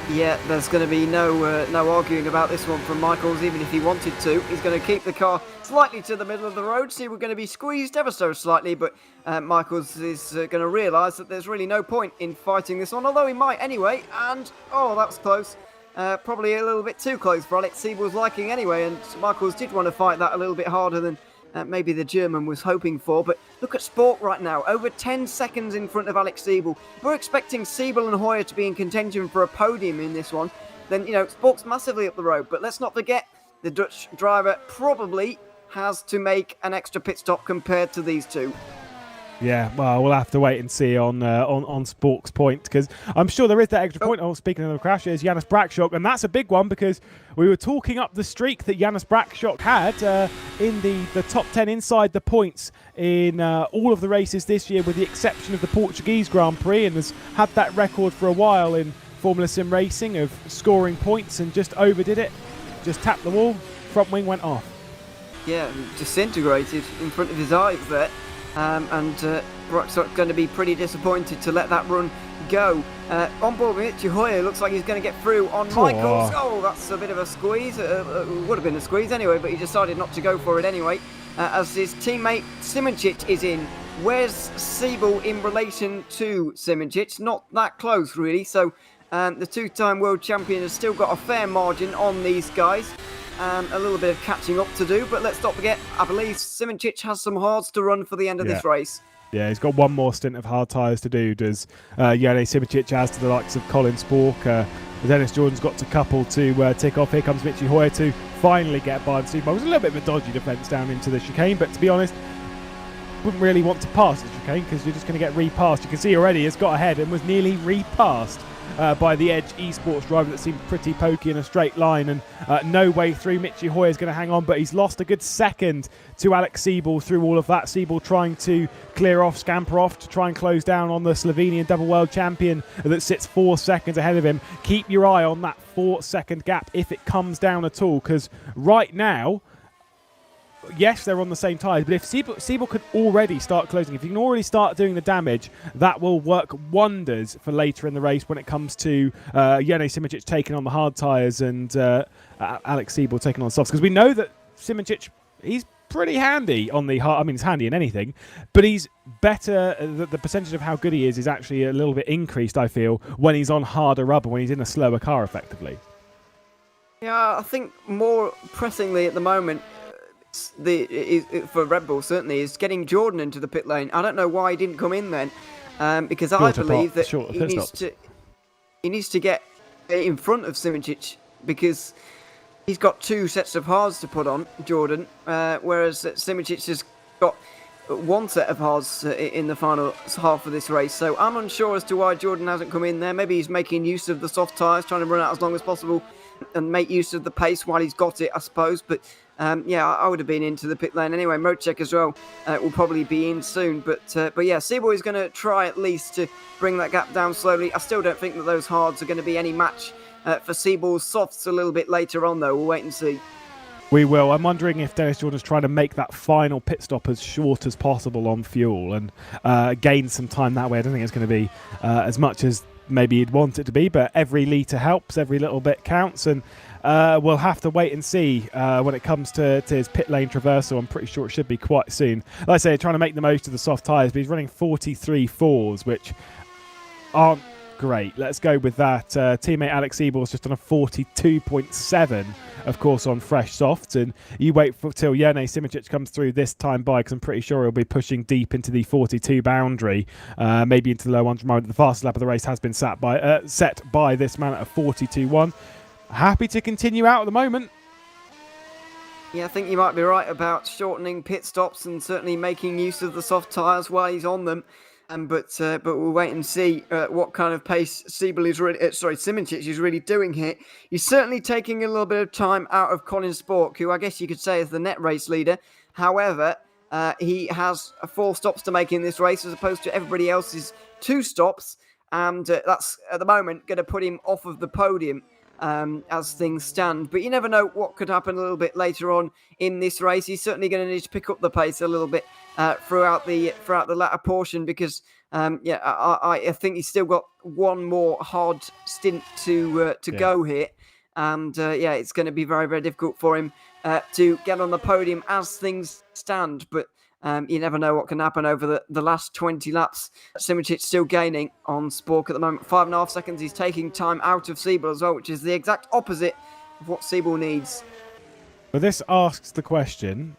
Yeah, there's going to be no arguing about this one from Michaels, even if he wanted to. He's going to keep the car slightly to the middle of the road. See, we're going to be squeezed ever so slightly, but Michaels is going to realise that there's really no point in fighting this one, although he might anyway. And, oh, that was close. Probably a little bit too close for Alex Siebel's liking anyway, and Michaels did want to fight that a little bit harder than maybe the German was hoping for. But look at Sport right now, over 10 seconds in front of Alex Siebel. We're expecting Siebel and Hoyer to be in contention for a podium in this one. Then, Sport's massively up the road. But let's not forget, the Dutch driver probably has to make an extra pit stop compared to these two.
Yeah, well, we'll have to wait and see on Spork's point, because I'm sure there is that extra point. Oh, speaking of the crash, is Janus Brakshock, and that's a big one because we were talking up the streak that Janus Brakshock had in the top 10 inside the points in all of the races this year, with the exception of the Portuguese Grand Prix, and has had that record for a while in Formula Sim Racing of scoring points and just overdid it. Just tapped the wall, front wing went off. Yeah, disintegrated in front of his eyes there. Brock's going to be pretty disappointed to let that run go. On board with Michi Hoyer, looks like he's going to get through on Michaels. Oh, that's a bit of a squeeze. Would have been a squeeze anyway, but he decided not to go for it anyway. As his teammate Simoncic is in. Where's Siebel in relation to Simoncic? Not that close, really. So the two-time world champion has still got a fair margin on these guys. A little bit of catching up to do, but let's not forget, I believe Simoncic has some hards to run for the end of this race. Yeah, he's got one more stint of hard tyres to do, does Jelle Simoncic, as to the likes of Colin Spork. Dennis Jordan's got a couple to tick off. Here comes Michi Hoyer to finally get by the Super. It was a little bit of a dodgy defence down into the chicane, but to be honest, wouldn't really want to pass the chicane because you're just going to get repassed. You can see already he's got ahead and was nearly repassed by the Edge eSports driver that seemed pretty pokey in a straight line, and no way through. Michi Hoyer is going to hang on, but he's lost a good second to Alex Siebel through all of that. Siebel trying to clear off, scamper off to try and close down on the Slovenian double world champion that sits 4 seconds ahead of him. Keep your eye on that 4 second gap if it comes down at all, because right now yes, they're on the same tyres, but if Siebel could already start closing, if you can already start doing the damage, that will work wonders for later in the race when it comes to Jone Simoncic taking on the hard tyres and Alex Siebel taking on softs. Because we know that Simoncic, he's pretty handy on the hard. I mean, he's handy in anything, but he's better. The percentage of how good he is actually a little bit increased, I feel, when he's on harder rubber, when he's in a slower car, effectively.
Yeah, I think more pressingly at the moment, for Red Bull certainly, is getting Jordan into the pit lane. I don't know why he didn't come in then, because I believe that he needs to get in front of Simoncic, because he's got 2 sets of hards to put on, Jordan, whereas Simoncic has got 1 set of hards in the final half of this race. So I'm unsure as to why Jordan hasn't come in there. Maybe he's making use of the soft tyres, trying to run out as long as possible and make use of the pace while he's got it, I suppose. But yeah, I would have been into the pit lane anyway. Rodger as well will probably be in soon. But yeah, Siebel is going to try at least to bring that gap down slowly. I still don't think that those hards are going to be any match for Siebel's softs a little bit later on, though. We'll wait and see.
We will. I'm wondering if Dennis Jordan's trying to make that final pit stop as short as possible on fuel and gain some time that way. I don't think it's going to be as much as maybe you'd want it to be, but every litre helps, every little bit counts, and we'll have to wait and see when it comes to his pit lane traversal. I'm pretty sure it should be quite soon. Like I say, trying to make the most of the soft tyres, but he's running 43.4s, which aren't great. Let's go with that. Teammate Alex Siebel's just on a 42.7, of course, on fresh softs, and you wait till Jone Simoncic comes through this time by, because I'm pretty sure he'll be pushing deep into the 42 boundary, maybe into the low 100 mile. The fastest lap of the race has been set by this man at a 42.1. Happy to continue out at the moment.
Yeah, I think you might be right about shortening pit stops and certainly making use of the soft tyres while he's on them. But we'll wait and see what kind of pace Simoncic is really doing here. He's certainly taking a little bit of time out of Colin Spork, who I guess you could say is the net race leader. However, he has 4 stops to make in this race as opposed to everybody else's 2 stops. And that's, at the moment, going to put him off of the podium as things stand. But you never know what could happen a little bit later on in this race. He's certainly going to need to pick up the pace a little bit throughout the latter portion, because I think he's still got 1 more hard stint to go here, and it's going to be very, very difficult for him to get on the podium as things stand. But you never know what can happen over the last 20 laps. Simoncic still gaining on Spork at the moment. 5.5 seconds. He's taking time out of Siebel as well, which is the exact opposite of what Siebel needs.
But this asks the question,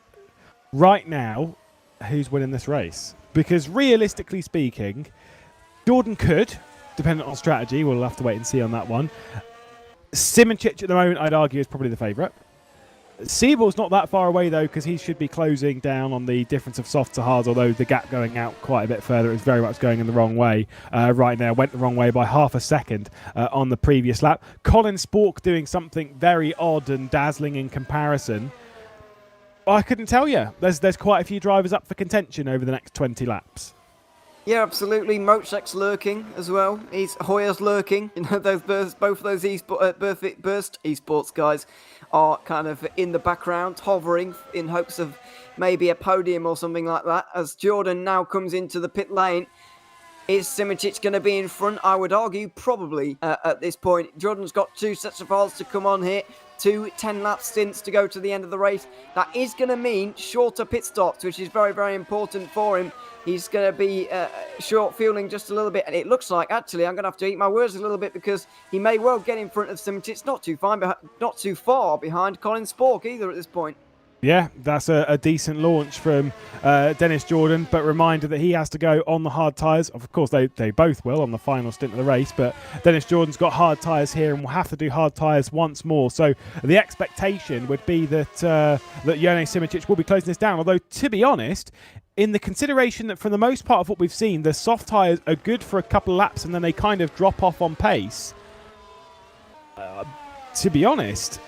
right now, who's winning this race? Because realistically speaking, Jordan could, dependent on strategy. We'll have to wait and see on that one. Simoncic at the moment, I'd argue, is probably the favourite. Siebel's not that far away, though, because he should be closing down on the difference of soft to hards, although the gap going out quite a bit further is very much going in the wrong way right now. Went the wrong way by half a second on the previous lap. Colin Spork doing something very odd and dazzling in comparison. I couldn't tell you. There's quite a few drivers up for contention over the next 20 laps.
Yeah, absolutely. Mocek's lurking as well. Hoyer's lurking. You know, both of those Burst eSports guys are kind of in the background, hovering in hopes of maybe a podium or something like that. As Jordan now comes into the pit lane, is Simoncic going to be in front? I would argue probably at this point. Jordan's got 2 sets of hards to come on here. 2 10-lap stints to go to the end of the race. That is going to mean shorter pit stops, which is very, very important for him. He's going to be short fueling just a little bit. And it looks like, actually, I'm going to have to eat my words a little bit, because he may well get in front of Simoncic. It's not too far behind Colin Spork either at this point.
Yeah, that's a decent launch from Dennis Jordan, but reminder that he has to go on the hard tyres. Of course, they both will on the final stint of the race, but Dennis Jordan's got hard tyres here and will have to do hard tyres once more. So the expectation would be that Jone Simoncic will be closing this down, although, to be honest, in the consideration that for the most part of what we've seen, the soft tyres are good for a couple of laps and then they kind of drop off on pace. To be honest,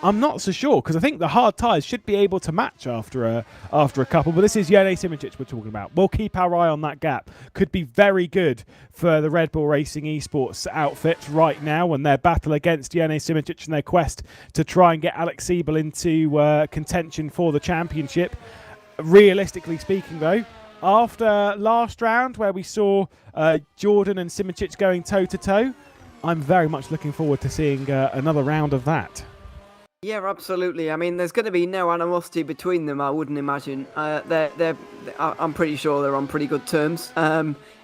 I'm not so sure, because I think the hard tyres should be able to match after a couple. But this is Jene Simoncic we're talking about. We'll keep our eye on that gap. Could be very good for the Red Bull Racing eSports outfit right now and their battle against Jene Simoncic and their quest to try and get Alex Siebel into contention for the championship. Realistically speaking, though, after last round where we saw Jordan and Simoncic going toe-to-toe, I'm very much looking forward to seeing another round of that.
Yeah, absolutely. I mean, there's going to be no animosity between them, I wouldn't imagine. I'm pretty sure they're on pretty good terms,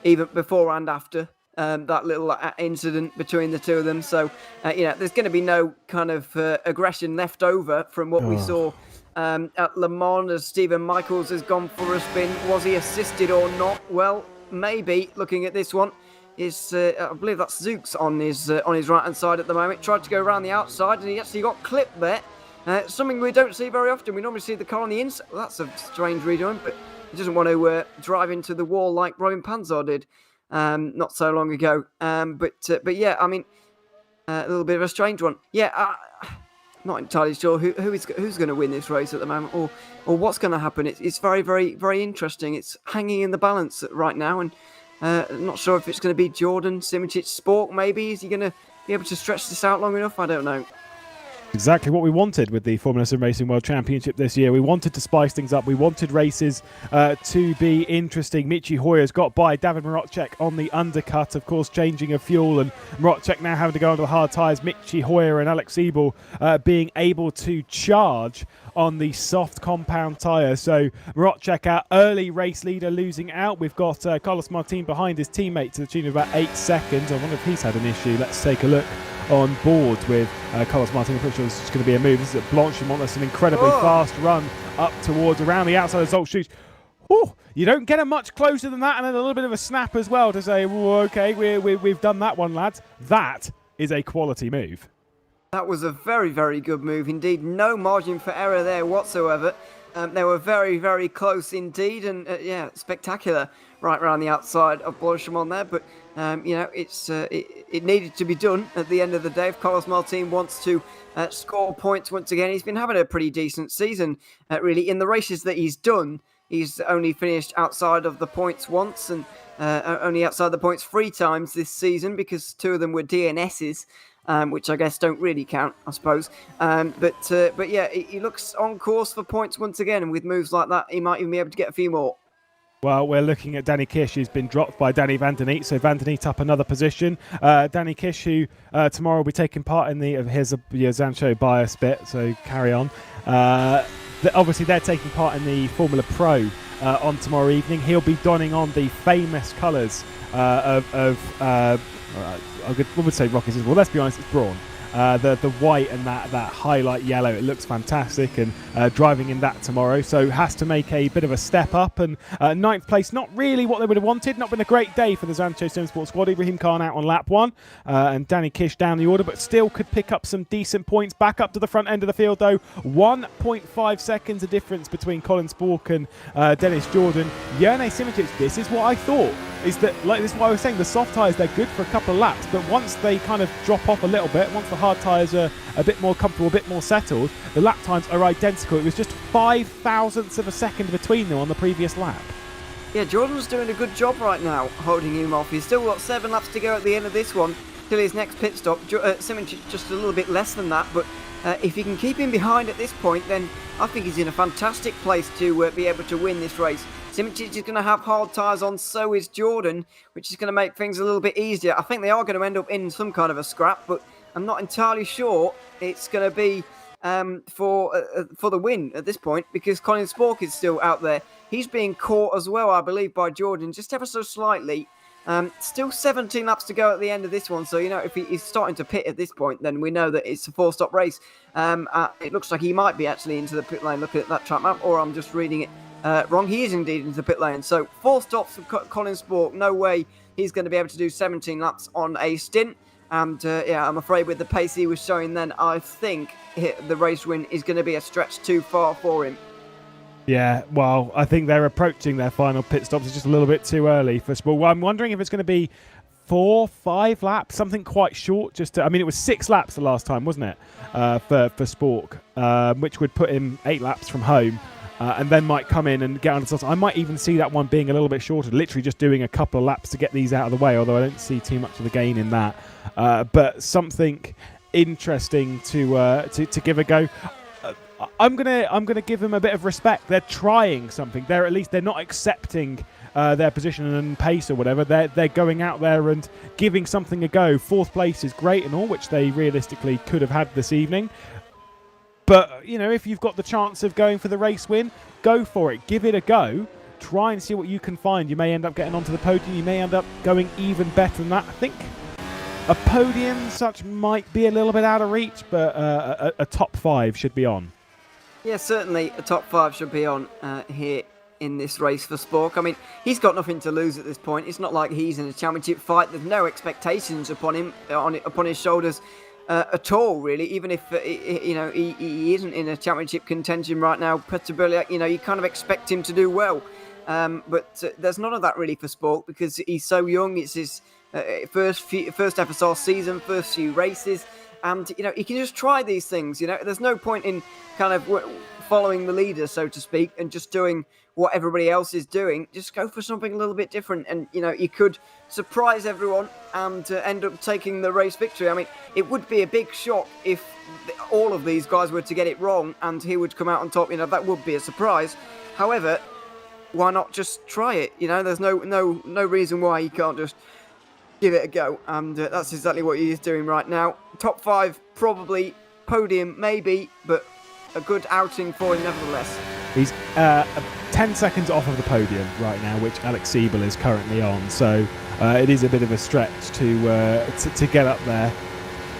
even before and after that little incident between the two of them. So, there's going to be no kind of aggression left over from what we saw at Le Mans as Stephen Michaels has gone for a spin. Was he assisted or not? Well, maybe, looking at this one. I believe that's Zooks on his right-hand side at the moment. Tried to go around the outside and he actually got clipped there. Something we don't see very often. We normally see the car on the inside. Well, that's a strange redoing, but he doesn't want to drive into the wall like Robin Panzer did not so long ago. But yeah, I mean, a little bit of a strange one. Yeah, not entirely sure who's going to win this race at the moment or what's going to happen. It's very, very, very interesting. It's hanging in the balance right now, and not sure if it's going to be Jordan, Simoncic, Spork maybe. Is he going to be able to stretch this out long enough? I don't know.
Exactly what we wanted with the Formula SimRacing World Championship this year. We wanted to spice things up. We wanted races to be interesting. Michi Hoyer's got by David Marocek on the undercut, of course, changing of fuel, and Marocek now having to go onto the hard tyres. Michi Hoyer and Alex Siebel being able to charge on the soft compound tyre. So Marocek, our early race leader, losing out. We've got Carlos Martin behind his teammate to the tune of about 8 seconds. I wonder if he's had an issue. Let's take a look on board with Carlos Martin. I'm pretty sure this is going to be a move. This is at Blanchimont. That's an incredibly fast run up towards around the outside of Zolt's shoes. Ooh, you don't get it much closer than that, and then a little bit of a snap as well to say, okay, we've done that one, lads. That is a quality move.
That was a very, very good move indeed. No margin for error there whatsoever. They were very, very close indeed, and yeah, spectacular right around the outside of Blanchimont there. But it needed to be done at the end of the day. If Carlos Martin wants to score points once again, he's been having a pretty decent season. Really, in the races that he's done, he's only finished outside of the points once, and only outside the points 3 times this season, because 2 of them were DNSs. Which I guess don't really count, I suppose. But yeah, he looks on course for points once again, and with moves like that, he might even be able to get a few more.
Well, we're looking at Danny Kish, who's been dropped by Danny Van Den Eet. So Van Den Eet up another position. Danny Kish, who tomorrow will be taking part in here's a Zancho bias bit, so carry on. Obviously, they're taking part in the Formula Pro on tomorrow evening. He'll be donning on the famous colours of I would say Rockies as well. Let's be honest, it's Brawn. The white and that highlight yellow, it looks fantastic, and driving in that tomorrow, so has to make a bit of a step up. And 9th place, not really what they would have wanted. Not been a great day for the Zancho Simsport squad. Ibrahim Khan out on lap 1 and Danny Kish down the order, but still could pick up some decent points. Back up to the front end of the field though, 1.5 seconds of difference between Colin Spork and Dennis Jordan. Jene Simoncic, this is what I thought, is that, like, this is what I was saying, the soft tyres, they're good for a couple of laps, but once they kind of drop off a little bit, once the hard tyres are a bit more comfortable, a bit more settled, the lap times are identical. It was just 5 thousandths of a second between them on the previous lap.
Yeah, Jordan's doing a good job right now, holding him off. He's still got 7 laps to go at the end of this one, till his next pit stop. Simoncic just a little bit less than that, but if he can keep him behind at this point, then I think he's in a fantastic place to be able to win this race. Simoncic is going to have hard tyres on, so is Jordan, which is going to make things a little bit easier. I think they are going to end up in some kind of a scrap, but I'm not entirely sure it's going to be for the win at this point, because Colin Spork is still out there. He's being caught as well, I believe, by Jordan, just ever so slightly. Still 17 laps to go at the end of this one, so if he's starting to pit at this point, then we know that it's a 4-stop race. It looks like he might be actually into the pit lane. Look at that track map, or I'm just reading it wrong. He is indeed into the pit lane, so 4 stops for Colin Spork. No way he's going to be able to do 17 laps on a stint. And yeah, I'm afraid with the pace he was showing then, I think the race win is going to be a stretch too far for him.
Yeah, well, I think they're approaching their final pit stops. It's just a little bit too early for Sport. Well, I'm wondering if it's going to be 4, 5 laps, something quite short. I mean, it was 6 laps the last time, wasn't it, for Spork, which would put him 8 laps from home. And then might come in and get on the soft. I might even see that one being a little bit shorter, literally just doing a couple of laps to get these out of the way, although I don't see too much of a gain in that. But something interesting to give a go. I'm gonna give them a bit of respect. They're trying something. They're not accepting their position and pace or whatever. They're going out there and giving something a go. 4th place is great and all, which they realistically could have had this evening. But, you know, if you've got the chance of going for the race win, go for it. Give it a go. Try and see what you can find. You may end up getting onto the podium. You may end up going even better than that. I think a podium such might be a little bit out of reach, but a top 5 should be on.
Yeah, certainly a top 5 should be on here in this race for Spork. I mean, he's got nothing to lose at this point. It's not like he's in a championship fight. There's no expectations upon him, upon his shoulders. At all, really. Even if he isn't in a championship contention right now, Petter, you kind of expect him to do well. But there's none of that really for Spork because he's so young. It's his first FSR season, first few races, and he can just try these things. There's no point in kind of following the leader, so to speak, and just doing what everybody else is doing. Just go for something a little bit different, and you could surprise everyone and end up taking the race victory. I mean, it would be a big shock if all of these guys were to get it wrong and he would come out on top. That would be a surprise. However, why not just try it? There's no reason why he can't just give it a go, and that's exactly what he is doing right now. Top 5 probably, podium maybe, but a good outing for him nevertheless.
He's 10 seconds off of the podium right now, which Alex Siebel is currently on. So it is a bit of a stretch to get up there.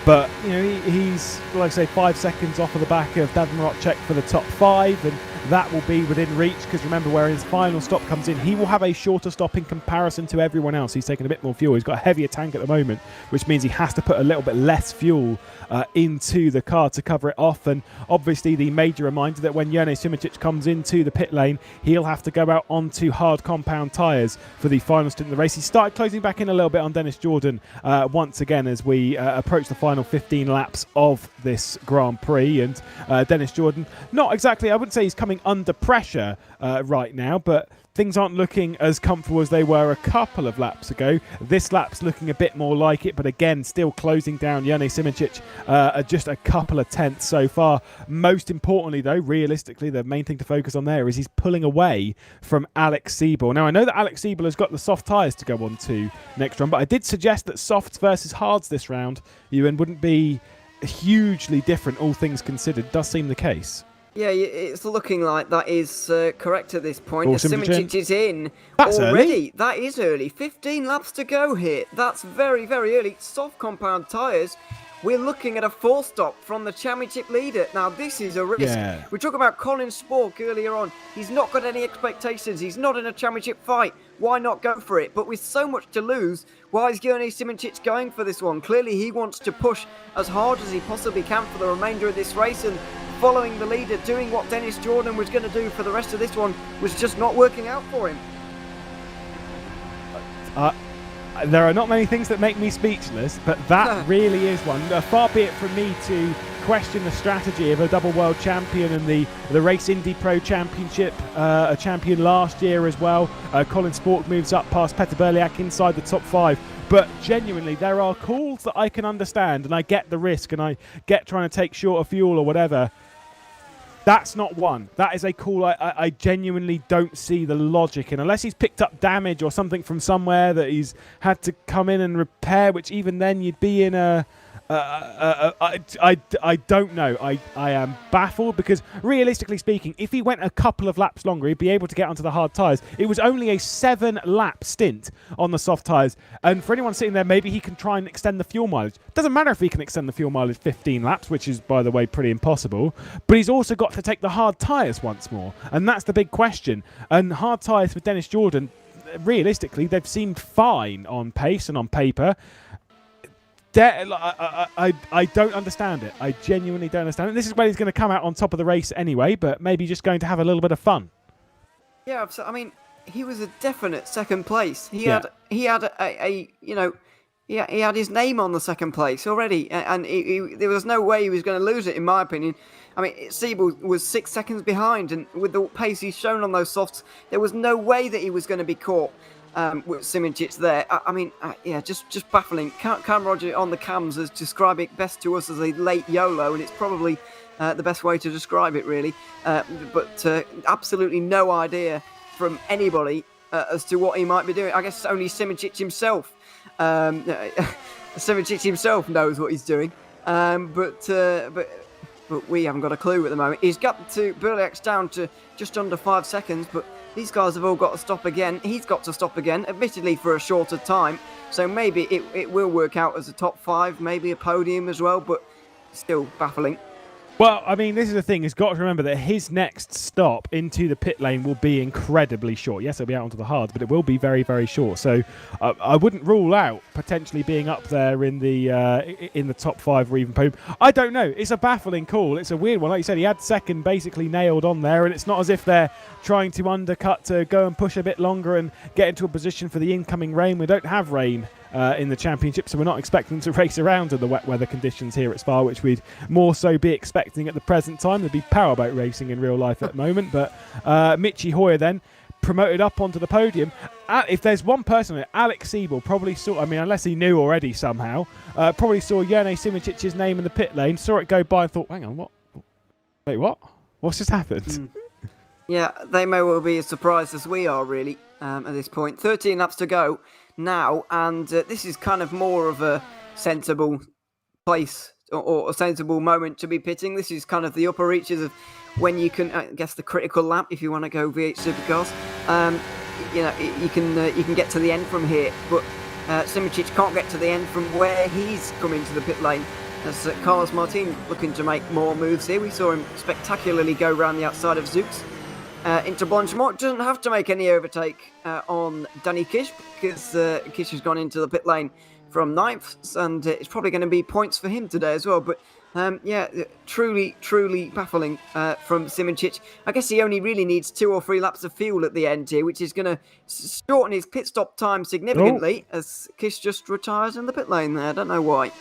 But he's, like I say, 5 seconds off of the back of Davin Rodger for the top 5, and that will be within reach, because remember, where his final stop comes in, he will have a shorter stop in comparison to everyone else. He's taking a bit more fuel. He's got a heavier tank at the moment, which means he has to put a little bit less fuel into the car to cover it off. And obviously the major reminder that when Jone Simoncic comes into the pit lane, he'll have to go out onto hard compound tyres for the final stint of the race. He started closing back in a little bit on Dennis Jordan once again as we approach the final 15 laps of this Grand Prix. And Dennis Jordan, not exactly, I wouldn't say he's coming under pressure right now, but things aren't looking as comfortable as they were a couple of laps ago. This lap's looking a bit more like it, but again, still closing down Jone Simoncic just a couple of tenths so far. Most importantly, though, realistically, the main thing to focus on there is he's pulling away from Alex Siebel. Now, I know that Alex Siebel has got the soft tyres to go on to next round, but I did suggest that softs versus hards this round, Ewan, wouldn't be hugely different, all things considered. Does seem the case.
Yeah, it's looking like that is correct at this point.
Simoncic
is in
That's
already.
Early.
That is early. 15 laps to go here. That's very, very early. Soft compound tyres. We're looking at a 4 stop from the championship leader. Now, this is a risk.
Yeah.
We talked about Colin Spork earlier on. He's not got any expectations. He's not in a championship fight. Why not go for it? But with so much to lose, why is Jone Simoncic going for this one? Clearly, he wants to push as hard as he possibly can for the remainder of this race, and following the leader, doing what Dennis Jordan was going to do for the rest of this one, was just not working out for him.
There are not many things that make me speechless, but that really is one. Far be it from me to question the strategy of a double world champion and the Race Indy Pro Championship, a champion last year as well. Colin Spork moves up past Petter Berliak inside the top 5. But genuinely, there are calls that I can understand, and I get the risk, and I get trying to take shorter fuel or whatever. That's not one. That is a call I genuinely don't see the logic in, unless he's picked up damage or something from somewhere that he's had to come in and repair, which even then you'd be in a... I don't know. I am baffled, because realistically speaking, if he went a couple of laps longer, he'd be able to get onto the hard tyres. It was only a 7-lap stint on the soft tyres, and for anyone sitting there, maybe he can try and extend the fuel mileage. Doesn't matter if he can extend the fuel mileage 15 laps, which is, by the way, pretty impossible, but he's also got to take the hard tyres once more, and that's the big question. And hard tyres for Dennis Jordan, realistically, they've seemed fine on pace and on paper. I don't understand it. I genuinely don't understand it. This is where he's going to come out on top of the race anyway, but maybe just going to have a little bit of fun. Yeah,
I mean, he was a definite second place. He had a he had his name on the second place already, and there was no way he was going to lose it, in my opinion. I mean, Siebel was 6 seconds behind, and with the pace he's shown on those softs, there was no way that he was going to be caught with Simoncic there. Just baffling. Cam Rodger on the cams has described it best to us as a late YOLO, and it's probably the best way to describe it, really. But absolutely no idea from anybody as to what he might be doing. I guess only Simoncic himself. Simoncic himself knows what he's doing, but we haven't got a clue at the moment. He's got to Burliak's down to just under 5 seconds, but these guys have all got to stop again. He's got to stop again, admittedly for a shorter time, so maybe it will work out as a top 5, maybe a podium as well, but still baffling.
Well, I mean, this is the thing. He's got to remember that his next stop into the pit lane will be incredibly short. Yes, it'll be out onto the hards, but it will be very, very short. So I wouldn't rule out potentially being up there in the top 5 or even podium. I don't know. It's a baffling call. It's a weird one. Like you said, he had second basically nailed on there, and it's not as if they're trying to undercut to go and push a bit longer and get into a position for the incoming rain. We don't have rain in the championship, so we're not expecting to race around in the wet weather conditions here at Spa, which we'd more so be expecting at the present time. There'd be powerboat racing in real life at the moment, but Michi Hoyer then promoted up onto the podium. If there's one person, Alex Siebel probably saw, I mean, unless he knew already somehow, probably saw Jene Simoncic's name in the pit lane, saw it go by and thought, hang on, what? Wait, what? What's just happened?
Yeah, they may well be as surprised as we are, really, at this point. 13 laps to go now, and this is kind of more of a sensible place or a sensible moment to be pitting. This is kind of the upper reaches of when you can, I guess, the critical lap if you want to go V8 supercars. You can get to the end from here, but Simoncic can't get to the end from where he's come into the pit lane. As Carlos Martin looking to make more moves here. We saw him spectacularly go around the outside of Zooks. Into Blanchimont, doesn't have to make any overtake on Danny Kish, because Kish has gone into the pit lane from 9th, and it's probably going to be points for him today as well. But truly baffling from Simoncic. I guess he only really needs 2 or 3 laps of fuel at the end here, which is going to shorten his pit stop time significantly as Kish just retires in the pit lane there. I don't know why.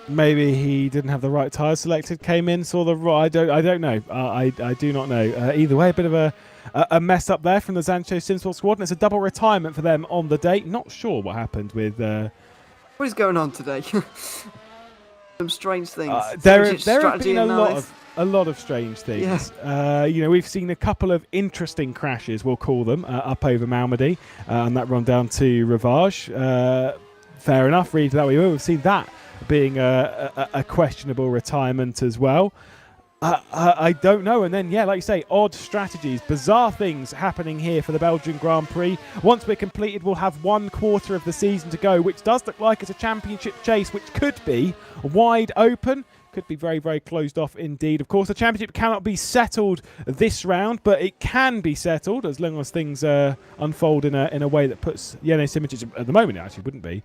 Maybe he didn't have the right tyres selected, came in, saw the right. I don't know. I do not know. Either way, a bit of a mess up there from the Zancho Simsport squad, and it's a double retirement for them on the day. Not sure what happened with.
What is going on today? Some strange things.
There have been a lot of strange things. Yeah. We've seen a couple of interesting crashes, we'll call them, up over Malmedy, and that run down to Ravage. Fair enough, read that we will. We've seen that being a questionable retirement as well. I don't know. And then, like you say, odd strategies, bizarre things happening here for the Belgian Grand Prix. Once we're completed, we'll have 1/4 of the season to go, which does look like it's a championship chase, which could be wide open. Could be very, very closed off indeed. Of course, the championship cannot be settled this round, but it can be settled as long as things unfold in a way that puts Jene Simoncic, at the moment it actually wouldn't be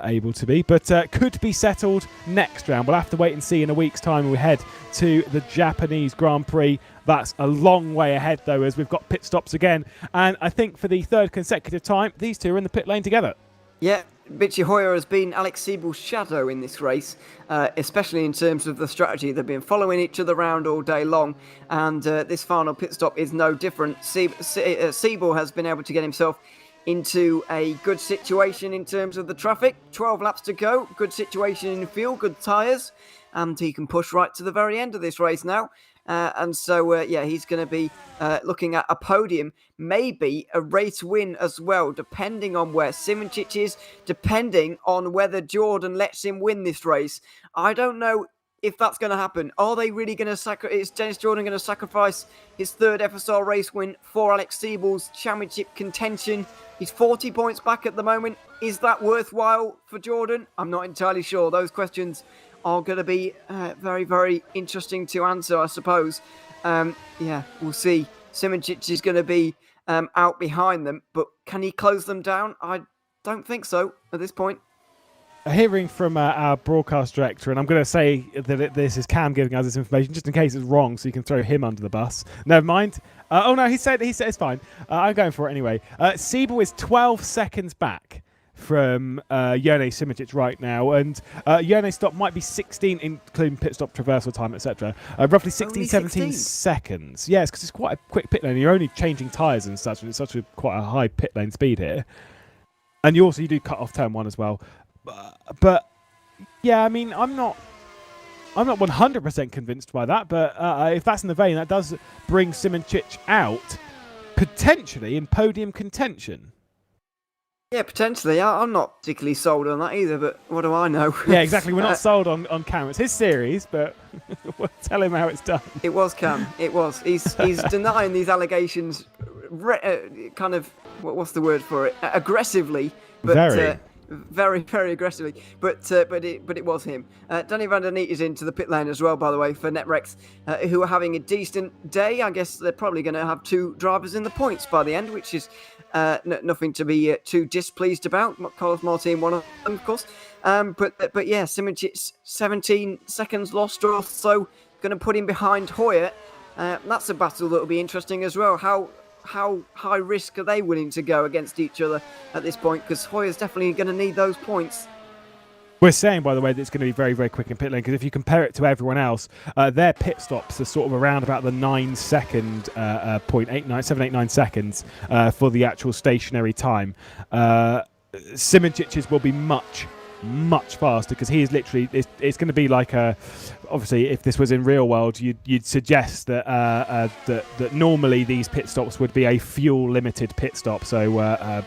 able to be, but could be settled next round. We'll have to wait and see in a week's time when we head to the Japanese Grand Prix. That's a long way ahead, though, as we've got pit stops again. And I think for the 3rd consecutive time, these two are in the pit lane together. Yeah.
Michi Hoyer has been Alex Siebel's shadow in this race, especially in terms of the strategy. They've been following each other around all day long, and this final pit stop is no different. Siebel has been able to get himself into a good situation in terms of the traffic. 12 laps to go, good situation in fuel, good tyres, and he can push right to the very end of this race now. He's going to be looking at a podium, maybe a race win as well, depending on where Simoncic is, depending on whether Jordan lets him win this race. I don't know if that's going to happen. Are they really going to is Dennis Jordan going to sacrifice his 3rd FSR race win for Alex Siebel's championship contention? He's 40 points back at the moment. Is that worthwhile for Jordan? I'm not entirely sure. Those questions are going to be very, very interesting to answer, I suppose. We'll see. Simoncic is going to be out behind them, but can he close them down? I don't think so at this point.
Hearing from our broadcast director, and I'm going to say that this is Cam giving us this information, just in case it's wrong, so you can throw him under the bus. Never mind. He said it's fine. I'm going for it anyway. Siebel is 12 seconds back from Jone Simičić right now, and Jone's stop might be 16, including pit stop, traversal time, etc. Roughly 16, 17 seconds. Yes, because it's quite a quick pit lane. You're only changing tyres and such, and it's quite a high pit lane speed here. And you do cut off turn 1 as well. But yeah, I mean, I'm not 100% convinced by that, but if that's in the vein, that does bring Simičić out potentially in podium contention.
Yeah, potentially. I'm not particularly sold on that either, but what do I know?
Yeah, exactly. We're not sold on Cam. It's his series, but we'll tell him how it's done.
It was Cam. It was. He's denying these allegations, kind of, what's the word for it? Aggressively, but very, very aggressively. But it was him. Danny van der Niet is into the pit lane as well, by the way, for Netrex, who are having a decent day. I guess they're probably going to have 2 drivers in the points by the end, which is nothing to be too displeased about. Carlos Martin, one of them, of course. But yeah, Simičić 17 seconds lost or so, going to put him behind Hoyer. That's a battle that will be interesting as well. How high risk are they willing to go against each other at this point? Because Hoyer's definitely going to need those points.
We're saying, by the way, that it's going to be very, very quick in pit lane, because if you compare it to everyone else, their pit stops are sort of around about the 9 second point, 7, 8, 9 seconds for the actual stationary time. Simičić's will be much faster, because he is literally, it's going to be like obviously if this was in real world, you'd suggest that that normally these pit stops would be a fuel limited pit stop, so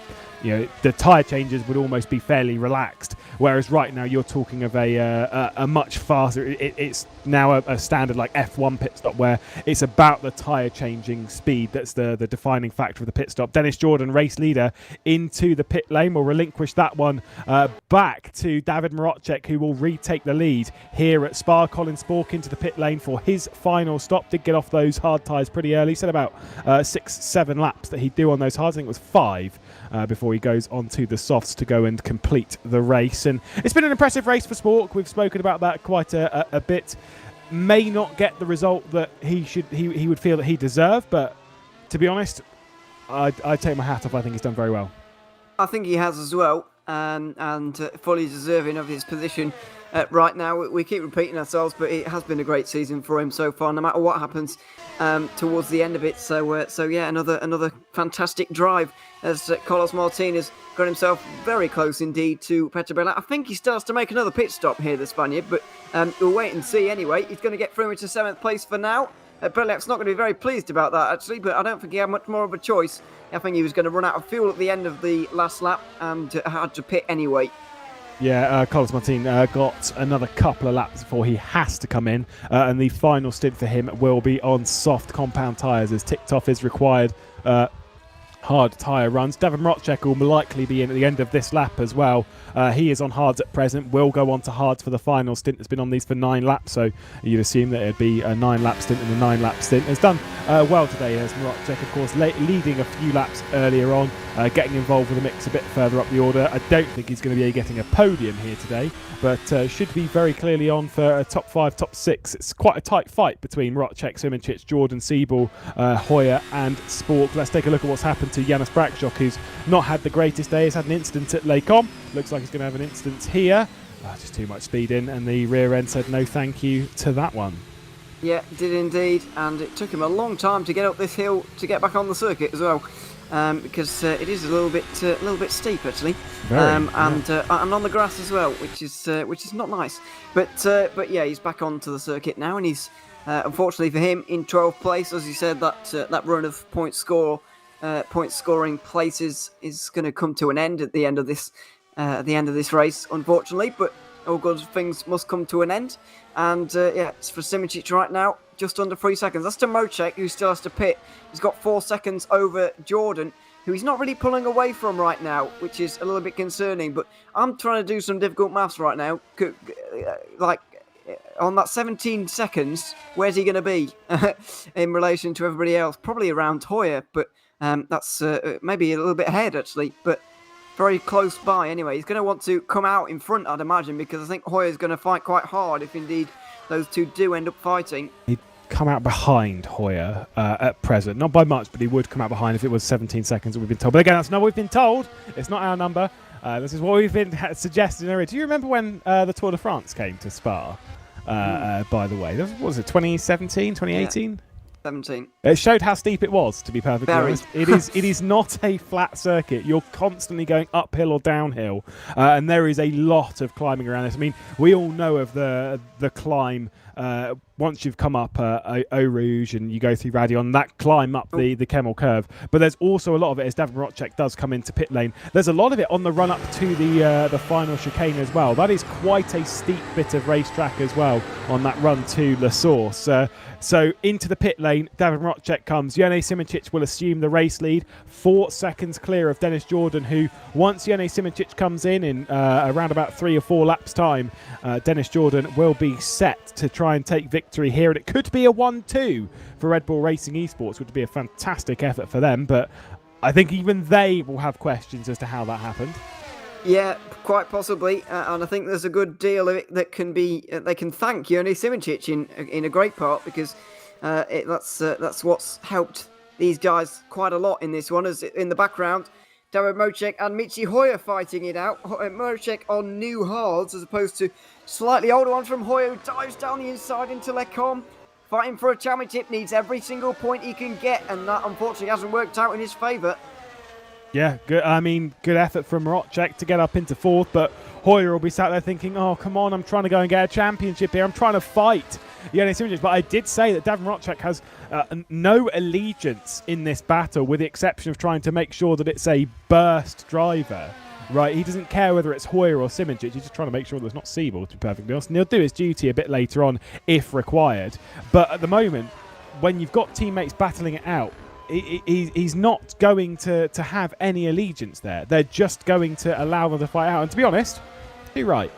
the tyre changes would almost be fairly relaxed, whereas right now you're talking of a much faster, it's now a standard like F1 pit stop, where it's about the tyre changing speed that's the defining factor of the pit stop. Dennis Jordan, race leader, into the pit lane, will relinquish that one back to David Marocek, who will retake the lead here at Spa. Colin Spork into the pit lane for his final stop. Did get off those hard tyres pretty early, said about 6-7 laps that he'd do on those hards. I think it was 5 before he goes on to the softs to go and complete the race. And it's been an impressive race for Spork. We've spoken about that quite a bit. May not get the result that he would feel that he deserved, but to be honest, I'd take my hat off. I think he's done very well.
I think he has as well, and fully deserving of his position right now. We keep repeating ourselves, but it has been a great season for him so far, no matter what happens towards the end of it. So yeah, another fantastic drive as Carlos Martin has got himself very close indeed to Petrobella. I think he starts to make another pit stop here, the Spaniard, but we'll wait and see anyway. He's going to get through into 7th place for now. Beliak's not going to be very pleased about that, actually, but I don't think he had much more of a choice. I think he was going to run out of fuel at the end of the last lap and had to pit anyway.
Yeah, Carlos Martin got another couple of laps before he has to come in, and the final stint for him will be on soft compound tyres, as ticked off his required hard tyre runs. David Marocek will likely be in at the end of this lap as well. He is on hards at present, will go on to hards for the final stint. Has been on these for 9 laps, so you'd assume that it'd be a 9-lap stint and a 9-lap stint. Has done well today, as Marocek, of course, leading a few laps earlier on, getting involved with the mix a bit further up the order. I don't think he's going to be getting a podium here today, but should be very clearly on for a top 5, top 6. It's quite a tight fight between Rodger, Simičić, Jordan, Siebel, Hoyer and Spork. Let's take a look at what's happened to Janis Braksjok, who's not had the greatest day. He's had an incident at Les Combes. Looks like he's going to have an incident here. Just too much speed in, and the rear end said no thank you to that one.
Yeah, did indeed, and it took him a long time to get up this hill to get back on the circuit as well, because it is a little bit steep actually, and on the grass as well, which is not nice. But yeah, he's back onto the circuit now, and he's unfortunately for him in 12th place. As you said, that run of point scoring places is going to come to an end at the end of this race, unfortunately. But all good things must come to an end. And yeah, it's for Simičić right now, just under 3 seconds. That's to Marocek, who still has to pit. He's got 4 seconds over Jordan, who he's not really pulling away from right now, which is a little bit concerning. But I'm trying to do some difficult maths right now. Like, on that 17 seconds, where's he going to be in relation to everybody else? Probably around Hoyer, but that's maybe a little bit ahead, actually. But very close by anyway. He's going to want to come out in front, I'd imagine, because I think Hoyer's going to fight quite hard if indeed those two do end up fighting. He'd
come out behind Hoyer at present. Not by much, but he would come out behind if it was 17 seconds that we've been told. But again, that's not what we've been told. It's not our number. This is what we've been suggesting already. Do you remember when the Tour de France came to Spa? By the way, what was it, 2017, 2018?
Yeah. 17.
It showed how steep it was, to be perfectly
Very.
honest. It is not a flat circuit. You're constantly going uphill or downhill, and there is a lot of climbing around this. I mean, we all know of the climb once you've come up Eau Rouge and you go through Radion, that climb up the Kemmel curve. But there's also a lot of it as Davin Rodger does come into pit lane. There's a lot of it on the run up to the final chicane as well. That is quite a steep bit of racetrack as well on that run to La Source. So into the pit lane, Davin Rodger comes. Jone Simoncic will assume the race lead, 4 seconds clear of Dennis Jordan, who once Jone Simoncic comes in around about 3 or 4 laps time, Dennis Jordan will be set to try and take victory here. And it could be a 1-2 for Red Bull Racing eSports, which would be a fantastic effort for them. But I think even they will have questions as to how that happened.
Yeah, quite possibly, and I think there's a good deal of it that can be. They can thank Jone Simoncic in a great part, because that's what's helped these guys quite a lot in this one. As in the background, Darren Mocek and Michi Hoyer fighting it out. Mocek on new hards as opposed to slightly older ones from Hoyer, who dives down the inside into Lecom. Fighting for a championship, needs every single point he can get, and that unfortunately hasn't worked out in his favour.
Yeah, good. I mean, good effort from Rodger to get up into 4th, but Hoyer will be sat there thinking, oh, come on, I'm trying to go and get a championship here. I'm trying to fight Jone Simoncic. But I did say that Davin Rodger has no allegiance in this battle, with the exception of trying to make sure that it's a burst driver. Right, he doesn't care whether it's Hoyer or Simoncic. He's just trying to make sure there's not Siebel, to be perfectly honest. And he'll do his duty a bit later on if required. But at the moment, when you've got teammates battling it out, he's not going to have any allegiance there. They're just going to allow them to fight out. And to be honest, you're right.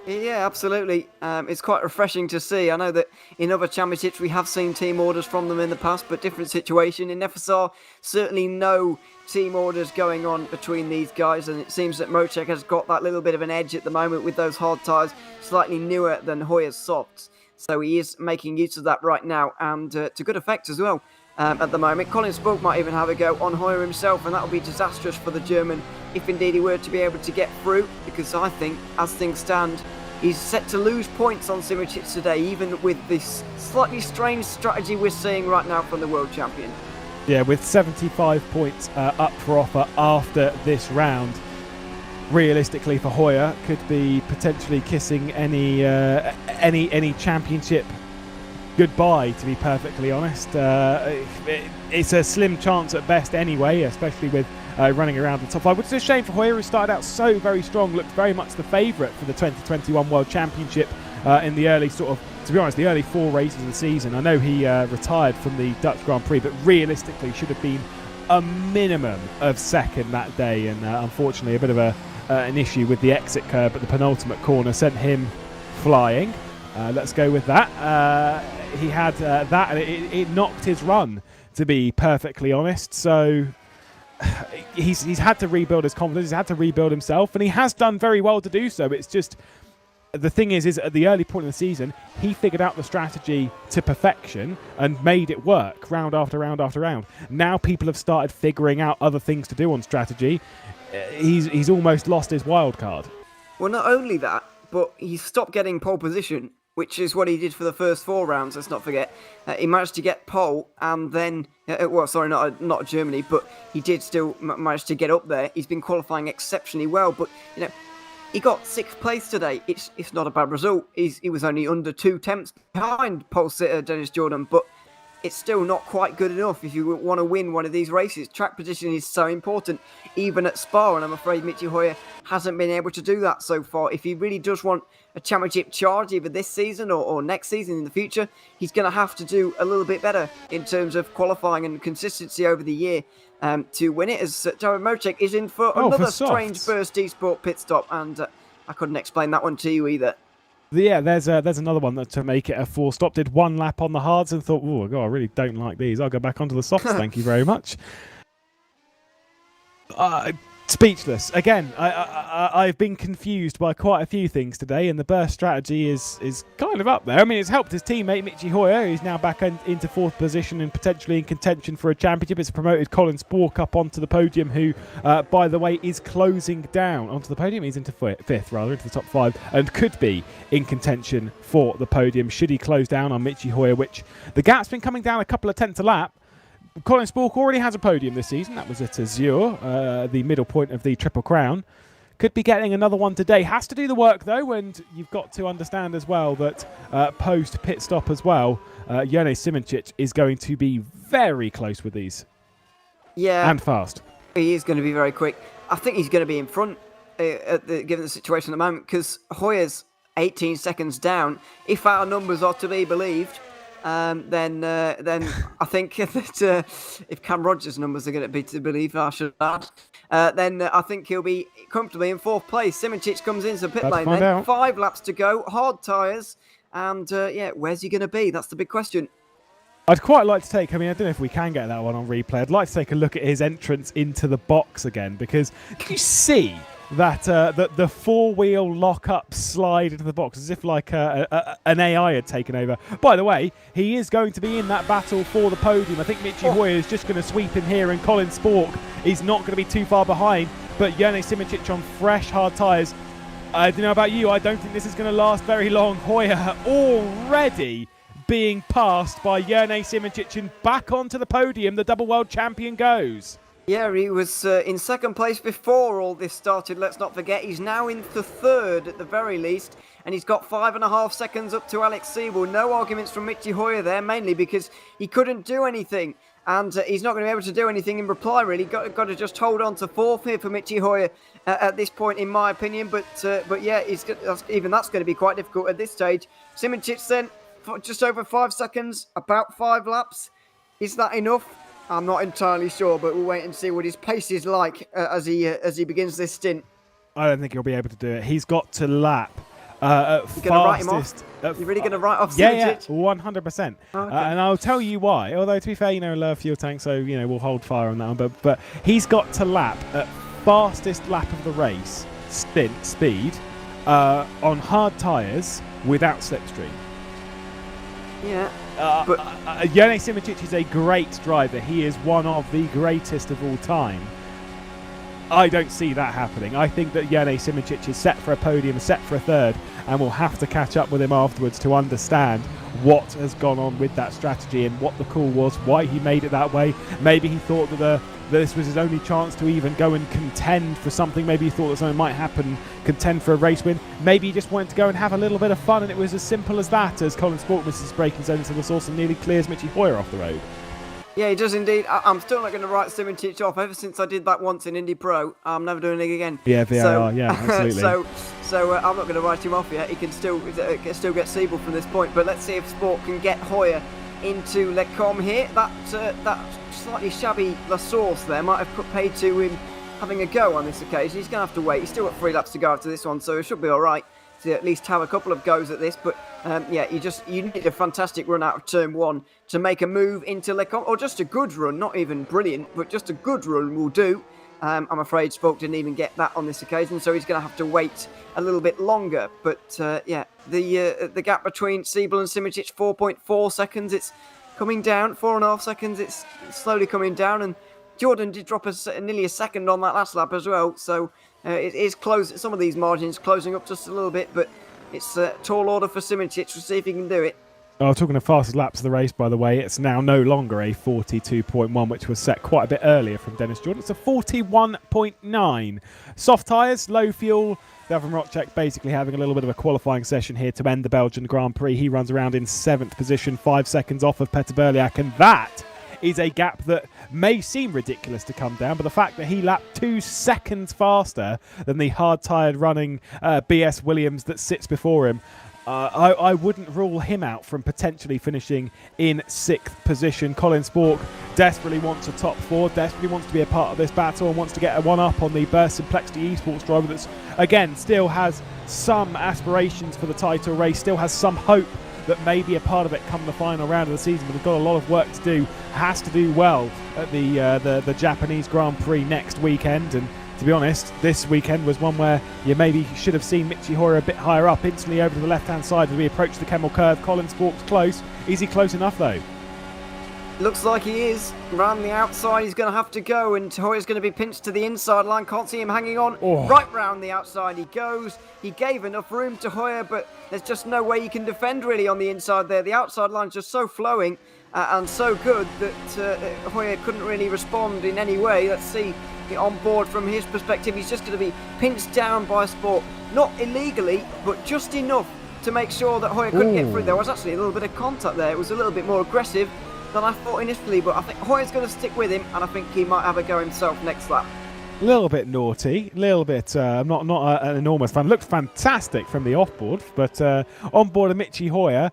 Yeah, absolutely. It's quite refreshing to see. I know that in other championships we have seen team orders from them in the past, but different situation. In FSR, certainly no team orders going on between these guys, and it seems that Mocek has got that little bit of an edge at the moment with those hard tyres, slightly newer than Hoyer's softs. So he is making use of that right now, and to good effect as well. At the moment, Colin Spoke might even have a go on Hoyer himself, and that would be disastrous for the German if indeed he were to be able to get through, because I think, as things stand, he's set to lose points on Simoncic today, even with this slightly strange strategy we're seeing right now from the world champion.
Yeah, with 75 points up for offer after this round, realistically for Hoyer, could be potentially kissing any championship goodbye, to be perfectly honest. It's a slim chance at best anyway, especially with running around the top 5, which is a shame for Hoyer, who started out so very strong, looked very much the favourite for the 2021 World Championship in the early to be honest, the early 4 races of the season. I know he retired from the Dutch Grand Prix, but realistically should have been a minimum of second that day, and unfortunately a bit of an issue with the exit curb at the penultimate corner sent him flying. Let's go with that. He had that, and it knocked his run, to be perfectly honest. So he's had to rebuild his confidence. He's had to rebuild himself, and he has done very well to do so. It's just, the thing is at the early point of the season, he figured out the strategy to perfection and made it work round after round after round. Now people have started figuring out other things to do on strategy. He's almost lost his wild card.
Well, not only that, but he stopped getting pole position, which is what he did for the first 4 rounds, let's not forget. He managed to get pole, and then, not Germany, but he did still manage to get up there. He's been qualifying exceptionally well, but, he got 6th place today. It's not a bad result. He was only under 2 tenths behind pole sitter Dennis Jordan, but it's still not quite good enough if you want to win one of these races. Track position is so important, even at Spa, and I'm afraid Michi Hoyer hasn't been able to do that so far. If he really does want a championship charge, either this season or next season in the future, he's going to have to do a little bit better in terms of qualifying and consistency over the year to win it, as Darren Mocek is in for another strange first eSport pit stop, and I couldn't explain that one to you either.
Yeah, there's another one that to make it a 4-stop. Did 1 lap on the hards and thought, oh god, I really don't like these. I'll go back onto the softs. Thank you very much. Speechless. Again, I've been confused by quite a few things today, and the burst strategy is kind of up there. I mean, it's helped his teammate, Michi Hoyer, who's now back into 4th position and potentially in contention for a championship. It's promoted Colin Spork up onto the podium, who, by the way, is closing down onto the podium. He's into 5th, rather, into the top 5, and could be in contention for the podium should he close down on Michi Hoyer, which the gap's been coming down a couple of tenths a lap. Colin Spork already has a podium this season. That was at Azure, the middle point of the Triple Crown. Could be getting another one today. Has to do the work, though, and you've got to understand as well that post-pit stop as well, Jone Simoncic is going to be very close with these.
Yeah.
And fast.
He is going to be very quick. I think he's going to be in front, given the situation at the moment, because Hoyer's 18 seconds down. If our numbers are to be believed, then I think that if Cam Rodger's numbers are going to be to believe, I should add, then I think he'll be comfortably in 4th place. Simoncic comes into pit lane then.
Out.
5 laps to go, hard tyres, and where's he going to be? That's the big question.
I'd quite like to take, I don't know if we can get that one on replay. I'd like to take a look at his entrance into the box again, because can you see that the 4-wheel lock-up slide into the box as if like an AI had taken over? By the way, he is going to be in that battle for the podium. I think Michi Hoyer is just going to sweep him here, and Colin Spork is not going to be too far behind. But Jone Simoncic on fresh, hard tyres. I don't know about you, I don't think this is going to last very long. Hoyer already being passed by Jone Simoncic, and back onto the podium the double world champion goes.
Yeah, he was in 2nd place before all this started. Let's not forget, he's now into 3rd at the very least, and he's got 5.5 seconds up to Alex Siebel. No arguments from Michi Hoyer there, mainly because he couldn't do anything, and he's not going to be able to do anything in reply, really. Got to just hold on to 4th here for Michi Hoyer at this point, in my opinion. But yeah, even that's going to be quite difficult at this stage. Simoncic then, just over 5 seconds, about 5 laps. Is that enough? I'm not entirely sure, but we'll wait and see what his pace is like as he begins this stint.
I don't think he'll be able to do it. He's got to lap at fastest.
Write him off? You're really going to write off
Yeah,
Simoncic?
100%.
Okay.
And I'll tell you why. Although, to be fair, low fuel tank, so, we'll hold fire on that one. But he's got to lap at fastest lap of the race, stint, speed, on hard tyres without slipstream.
Yeah.
But Jone Simoncic is a great driver. He is one of the greatest of all time. I don't see that happening. I think that Jone Simoncic is set for a podium, set for a 3rd, and we'll have to catch up with him afterwards to understand what has gone on with that strategy and what the call was, why he made it that way. Maybe he thought that this was his only chance to even go and contend for something. Maybe he thought that something might happen, contend for a race win. Maybe he just wanted to go and have a little bit of fun, and it was as simple as that, as Colin Spork misses braking zone into the source and nearly clears Michi Hoyer off the road.
Yeah, he does indeed. I'm still not going to write Simoncic off. Ever since I did that once in Indy Pro, I'm never doing it again.
Yeah, VAR, yeah, absolutely.
So I'm not going to write him off yet. He can still get Siebel from this point. But let's see if Sport can get Hoyer into Les Combes here. That slightly shabby La Source there might have paid to him having a go on this occasion. He's going to have to wait. He's still got 3 laps to go after this one, so it should be all right to at least have a couple of goes at this. But yeah, you need a fantastic run out of turn 1 to make a move into Les Combes, or just a good run, not even brilliant, but just a good run will do. I'm afraid Spoke didn't even get that on this occasion, so he's going to have to wait a little bit longer. But yeah, the gap between Siebel and Simoncic, 4.4 seconds. It's coming down, 4.5 seconds. It's slowly coming down, and Jordan did drop nearly a second on that last lap as well. So it is close. Some of these margins closing up just a little bit, but it's a tall order for Simoncic. We'll see if he can do it.
Oh, talking of fastest laps of the race, by the way, it's now no longer a 42.1, which was set quite a bit earlier from Dennis Jordan. It's a 41.9. Soft tyres, low fuel. Davin Rotchek basically having a little bit of a qualifying session here to end the Belgian Grand Prix. He runs around in 7th position, 5 seconds off of Peter Berliak, and that is a gap that may seem ridiculous to come down, but the fact that he lapped 2 seconds faster than the hard-tyred running BS Williams that sits before him, I wouldn't rule him out from potentially finishing in 6th position. Colin Spork desperately wants a top 4, desperately wants to be a part of this battle and wants to get a one-up on the Burst Simplexity eSports driver that's, again, still has some aspirations for the title race, still has some hope that may be a part of it come the final round of the season, but they've got a lot of work to do, has to do well at the Japanese Grand Prix next weekend, and to be honest, this weekend was one where you maybe should have seen Michi Hoyer a bit higher up, instantly over to the left-hand side as we approach the Kemmel curve. Collins walks close. Is he close enough, though?
Looks like he is. Round the outside he's going to have to go, and Hoyer's going to be pinched to the inside line. Can't see him hanging on.
Oh.
Right round the outside he goes. He gave enough room to Hoyer, but there's just no way you can defend really on the inside there. The outside line's just so flowing and so good that Hoyer couldn't really respond in any way. Let's see on board from his perspective. He's just going to be pinched down by Sport. Not illegally, but just enough to make sure that Hoyer couldn't get through. There was actually a little bit of contact there. It was a little bit more aggressive than I thought initially, but I think Hoyer's going to stick with him, and I think he might have a go himself next lap.
A little bit naughty, a little bit. I'm not an enormous fan. Looked fantastic from the off-board, but on board of Michi Hoyer,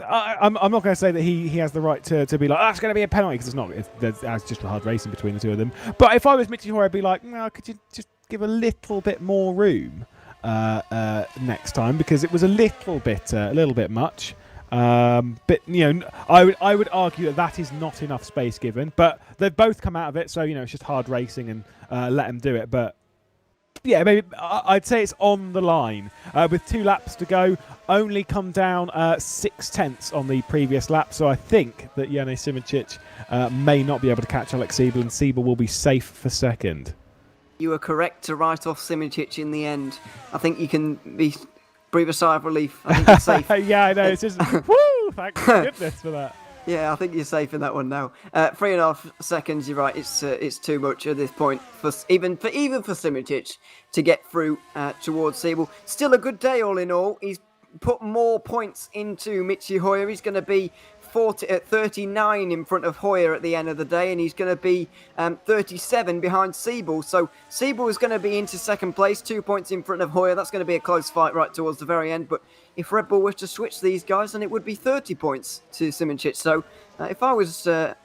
I'm not going to say that he has the right to be like, it's going to be a penalty, because it's not. It's just a hard racing between the two of them. But if I was Michi Hoyer, I'd be like, no, could you just give a little bit more room next time, because it was a little bit much. But I would argue that is not enough space given, but they've both come out of it, so it's just hard racing and let them do it. But yeah, maybe I'd say it's on the line with 2 laps to go. Only come down 6/10 on the previous lap, so I think that Jane Simoncic may not be able to catch Alex Siebel, and Siebel will be safe for second.
You were correct to write off Simoncic in the end. I think you can breathe a sigh of relief. I think it's safe.
Yeah, I know. It's just woo! Thank goodness for that.
Yeah, I think you're safe in that one now. 3.5 seconds. You're right. It's too much at this point for Simoncic to get through towards Siebel. Still a good day all in all. He's put more points into Michi Hoyer. He's going to be 39 in front of Hoyer at the end of the day, and he's going to be 37 behind Siebel. So Siebel is going to be into second place, 2 points in front of Hoyer. That's going to be a close fight right towards the very end. But if Red Bull was to switch these guys, then it would be 30 points to Simoncic. So if I was a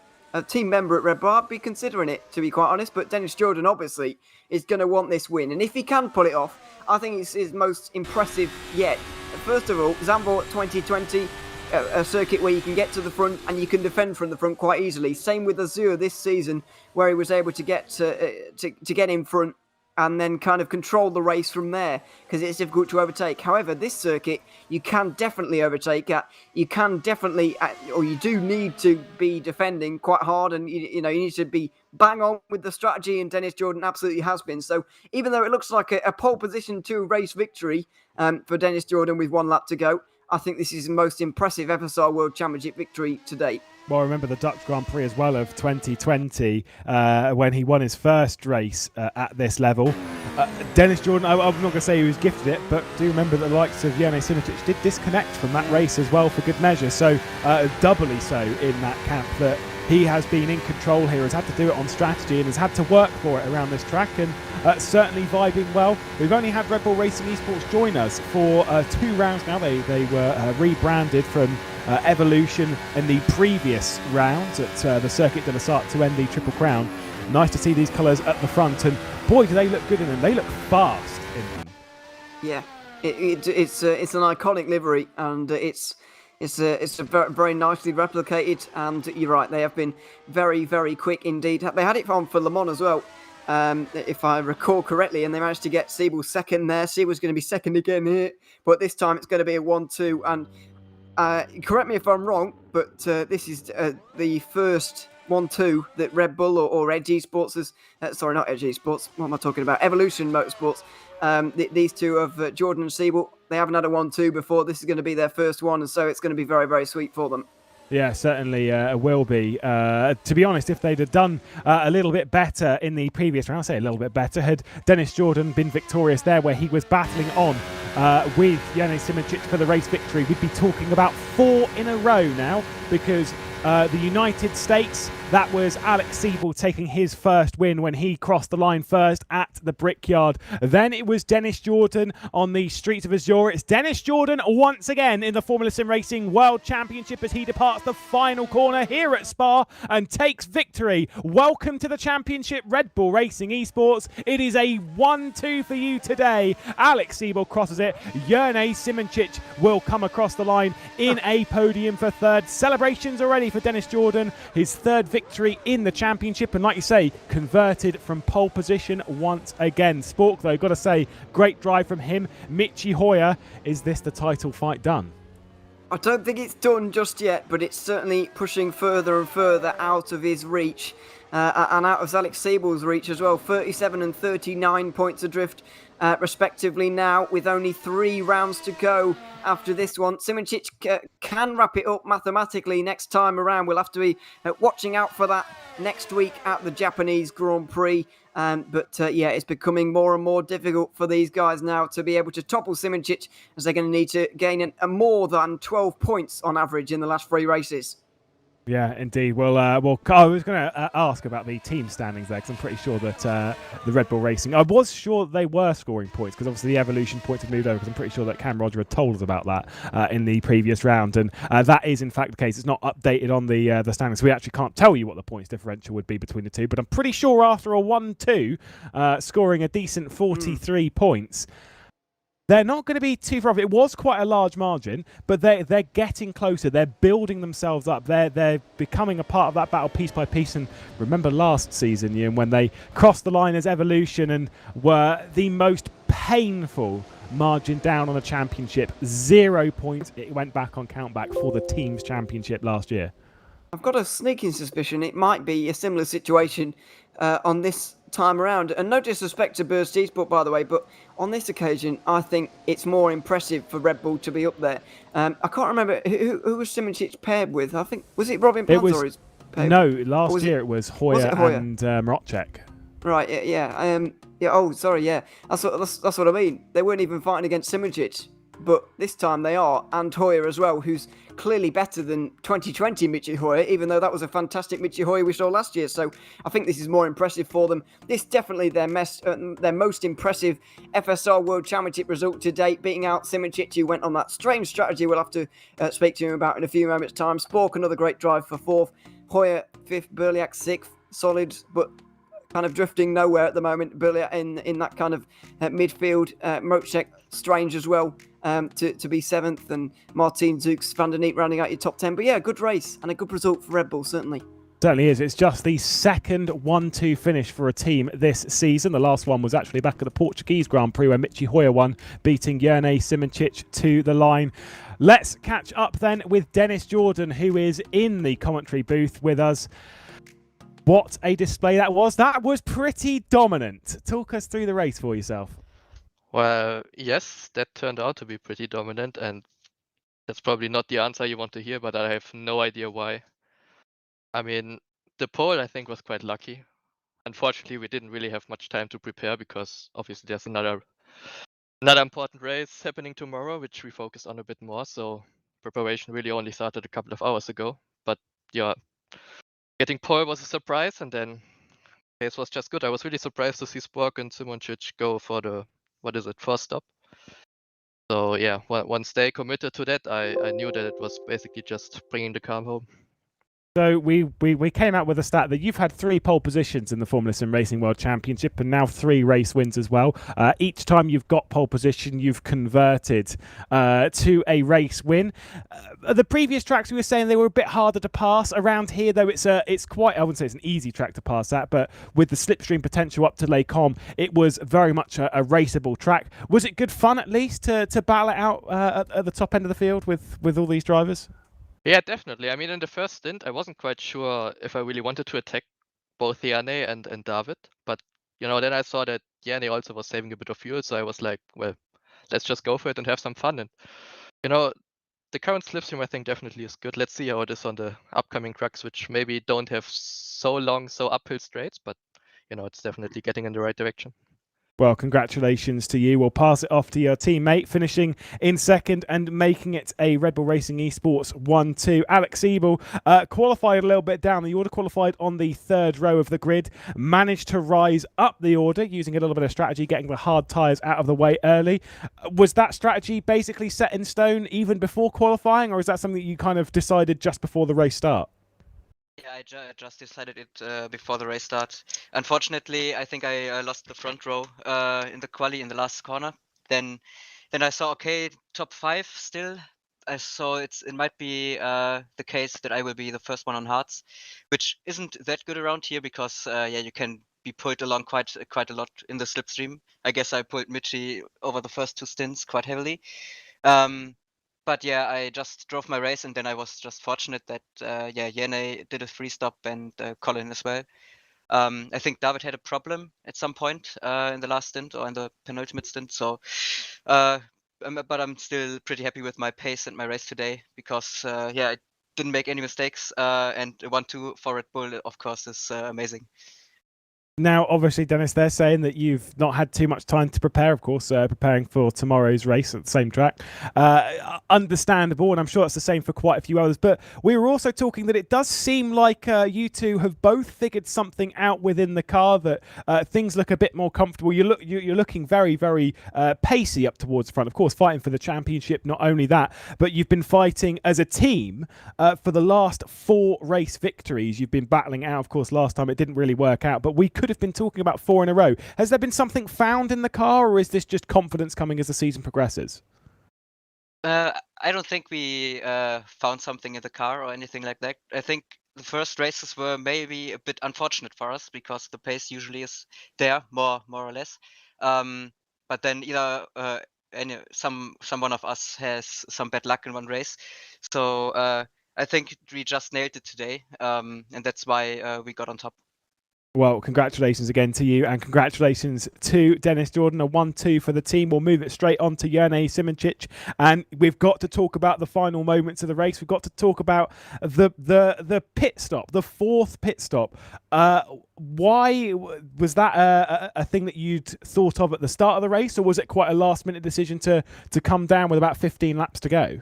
team member at Red Bull, I'd be considering it, to be quite honest. But Dennis Jordan obviously is going to want this win, and if he can pull it off, I think it's his most impressive yet. First of all, Zandvoort 2020. A circuit where you can get to the front and you can defend from the front quite easily. Same with Azure this season, where he was able to get to get in front and then kind of control the race from there, because it's difficult to overtake. However, this circuit you can definitely overtake at. You can definitely, or you do need to be defending quite hard, and you need to be bang on with the strategy, and Dennis Jordan absolutely has been. So even though it looks like a pole position to race victory for Dennis Jordan with 1 lap to go, I think this is the most impressive FSR World Championship victory to date.
Well, I remember the Dutch Grand Prix as well of 2020 when he won his first race at this level. Dennis Jordan, I'm not going to say he was gifted it, but do remember that the likes of Jane Simoncic did disconnect from that race as well for good measure. So doubly so in that camp that he has been in control here, has had to do it on strategy and has had to work for it around this track, and certainly vibing well. We've only had Red Bull Racing Esports join us for 2 rounds now. They were rebranded from Evolution in the previous round at the Circuit de la Sarthe to end the Triple Crown. Nice to see these colours at the front, and boy, do they look good in them. They look fast in them.
Yeah, it's an iconic livery, and it's very, very nicely replicated, and you're right, they have been very, very quick indeed. They had it on for Le Mans as well, if I recall correctly, and they managed to get Siebel second there. Siebel's going to be second again here, but this time it's going to be a 1-2, and correct me if I'm wrong, but this is the first 1-2 that Red Bull or Edge eSports has... sorry, not Edge eSports, what am I talking about? Evolution Motorsports. These two of Jordan and Siebel, they haven't had a 1-2 before. This is going to be their first one, and so it's going to be very, very sweet for them.
Yeah, certainly will be. To be honest, if they'd have done a little bit better in the previous round, I say a little bit better, had Dennis Jordan been victorious there where he was battling on with Jane Simoncic for the race victory, we'd be talking about 4 in a row now, because the United States, that was Alex Siebel taking his first win when he crossed the line first at the Brickyard. Then it was Dennis Jordan on the streets of Azure. It's Dennis Jordan once again in the Formula Sim Racing World Championship as he departs the final corner here at Spa and takes victory. Welcome to the championship, Red Bull Racing Esports. It is a 1-2 for you today. Alex Siebel crosses it. Jane Simoncic will come across the line in a podium for third. Celebrations already for Dennis Jordan, his third victory in the championship, and like you say, converted from pole position once again. Spork, though, got to say, great drive from him. Michi Hoyer, is this the title fight done?
I don't think it's done just yet, but it's certainly pushing further and further out of his reach. And out of Alex Siebel's reach as well. 37 and 39 points adrift, respectively now, with only 3 rounds to go after this one. Simoncic can wrap it up mathematically next time around. We'll have to be watching out for that next week at the Japanese Grand Prix. But it's becoming more and more difficult for these guys now to be able to topple Simoncic, as they're going to need to gain a more than 12 points on average in the last 3 races.
Yeah, indeed. Well, I was going to ask about the team standings there, because I'm pretty sure that the Red Bull Racing, I was sure they were scoring points, because obviously the Evolution points have moved over, because I'm pretty sure that Cam Rodger had told us about that in the previous round, and that is in fact the case. It's not updated on the standings, so we actually can't tell you what the points differential would be between the two, but I'm pretty sure after a 1-2, scoring a decent 43 points, they're not going to be too far off. It was quite a large margin, but they're getting closer. They're building themselves up. They're becoming a part of that battle piece by piece. And remember last season, Ewan, when they crossed the line as Evolution and were the most painful margin down on the championship. 0 points. It went back on countback for the team's championship last year.
I've got a sneaking suspicion it might be a similar situation on this time around. And no disrespect to Burst Esports, by the way, but on this occasion, I think it's more impressive for Red Bull to be up there. I can't remember who was Simoncic paired with. I think, was it Robin Plantor?
No, last year it was Hoyer and Rodger.
Right, yeah. Oh, sorry, yeah. That's what I mean. They weren't even fighting against Simoncic, but this time they are, and Hoyer as well, who's clearly better than 2020 Michi Hoyer, even though that was a fantastic Michi Hoyer we saw last year. So I think this is more impressive for them. This definitely their most impressive FSR World Championship result to date, beating out Simoncic, who went on that strange strategy we'll have to speak to him about in a few moments' time. Spork, another great drive for 4th. Hoyer 5th, Burliak 6th. Solid, but kind of drifting nowhere at the moment. Burliak in that kind of midfield. Mocek strange as well. To be 7th, and Martin Zux van der Neet rounding out your top 10. But yeah, good race and a good result for Red Bull, certainly.
Certainly is. It's just the second 1-2 finish for a team this season. The last one was actually back at the Portuguese Grand Prix where Michi Hoyer won, beating Jerne Simoncic to the line. Let's catch up then with Dennis Jordan, who is in the commentary booth with us. What a display that was. That was pretty dominant. Talk us through the race for yourself.
Well, yes, that turned out to be pretty dominant, and that's probably not the answer you want to hear, but I have no idea why. I mean, the pole, I think, was quite lucky. Unfortunately, we didn't really have much time to prepare because obviously there's another important race happening tomorrow, which we focused on a bit more, so preparation really only started a couple of hours ago. But yeah, getting pole was a surprise, and then pace was just good. I was really surprised to see Spork and Simoncic go for the first stop. So yeah, once they committed to that, I knew that it was basically just bringing the car home.
So we came out with a stat that you've had 3 pole positions in the Formula SimRacing World Championship and now 3 race wins as well. Each time you've got pole position, you've converted to a race win. The previous tracks we were saying they were a bit harder to pass. Around here, though, it's quite, I wouldn't say it's an easy track to pass at, but with the slipstream potential up to Les Combes, it was very much a raceable track. Was it good fun at least to battle it out at the top end of the field with all these drivers?
Yeah, definitely. I mean, in the first stint, I wasn't quite sure if I really wanted to attack both Jerne and David. But, then I saw that Jerne also was saving a bit of fuel. So I was like, well, let's just go for it and have some fun. And, the current slipstream, I think, definitely is good. Let's see how it is on the upcoming tracks, which maybe don't have so uphill straights. But, it's definitely getting in the right direction.
Well, congratulations to you. We'll pass it off to your teammate, finishing in 2nd and making it a Red Bull Racing eSports 1-2. Alex Siebel qualified a little bit down the order, qualified on the 3rd row of the grid, managed to rise up the order using a little bit of strategy, getting the hard tyres out of the way early. Was that strategy basically set in stone even before qualifying, or is that something that you kind of decided just before the race start?
Yeah, I just decided it before the race start. Unfortunately, I think I lost the front row in the quali in the last corner. Then I saw, okay, top 5 still, saw it might be the case that I will be the first one on hards, which isn't that good around here because you can be pulled along quite a lot in the slipstream. I guess I pulled Michi over the first 2 stints quite heavily. But yeah, I just drove my race, and then I was just fortunate that Yene did a free stop and Colin as well. I think David had a problem at some point in the last stint or in the penultimate stint. So, but I'm still pretty happy with my pace and my race today because I didn't make any mistakes. And 1-2 for Red Bull, of course, is amazing.
Now, obviously, Dennis, they're saying that you've not had too much time to prepare, of course, preparing for tomorrow's race at the same track. Understandable, and I'm sure it's the same for quite a few others. But we were also talking that it does seem like you two have both figured something out within the car, that things look a bit more comfortable. You're looking very, very pacey up towards the front. Of course, fighting for the championship, not only that, but you've been fighting as a team for the last 4 race victories. You've been battling out. Of course, last time it didn't really work out, but we could have been talking about 4 in a row. Has there been something found in the car, or is this just confidence coming as the season progresses?
I don't think we found something in the car or anything like that. I think the first races were maybe a bit unfortunate for us because the pace usually is there more or less. But then either someone of us has some bad luck in one race. So I think we just nailed it today, and that's why we got on top.
Well, congratulations again to you, and congratulations to Dennis Jordan. A 1-2 for the team. We'll move it straight on to Jerne Simoncic, and we've got to talk about the final moments of the race. We've got to talk about the pit stop, the 4th pit stop. Why was that a thing that you'd thought of at the start of the race, or was it quite a last-minute decision to come down with about 15 laps to go?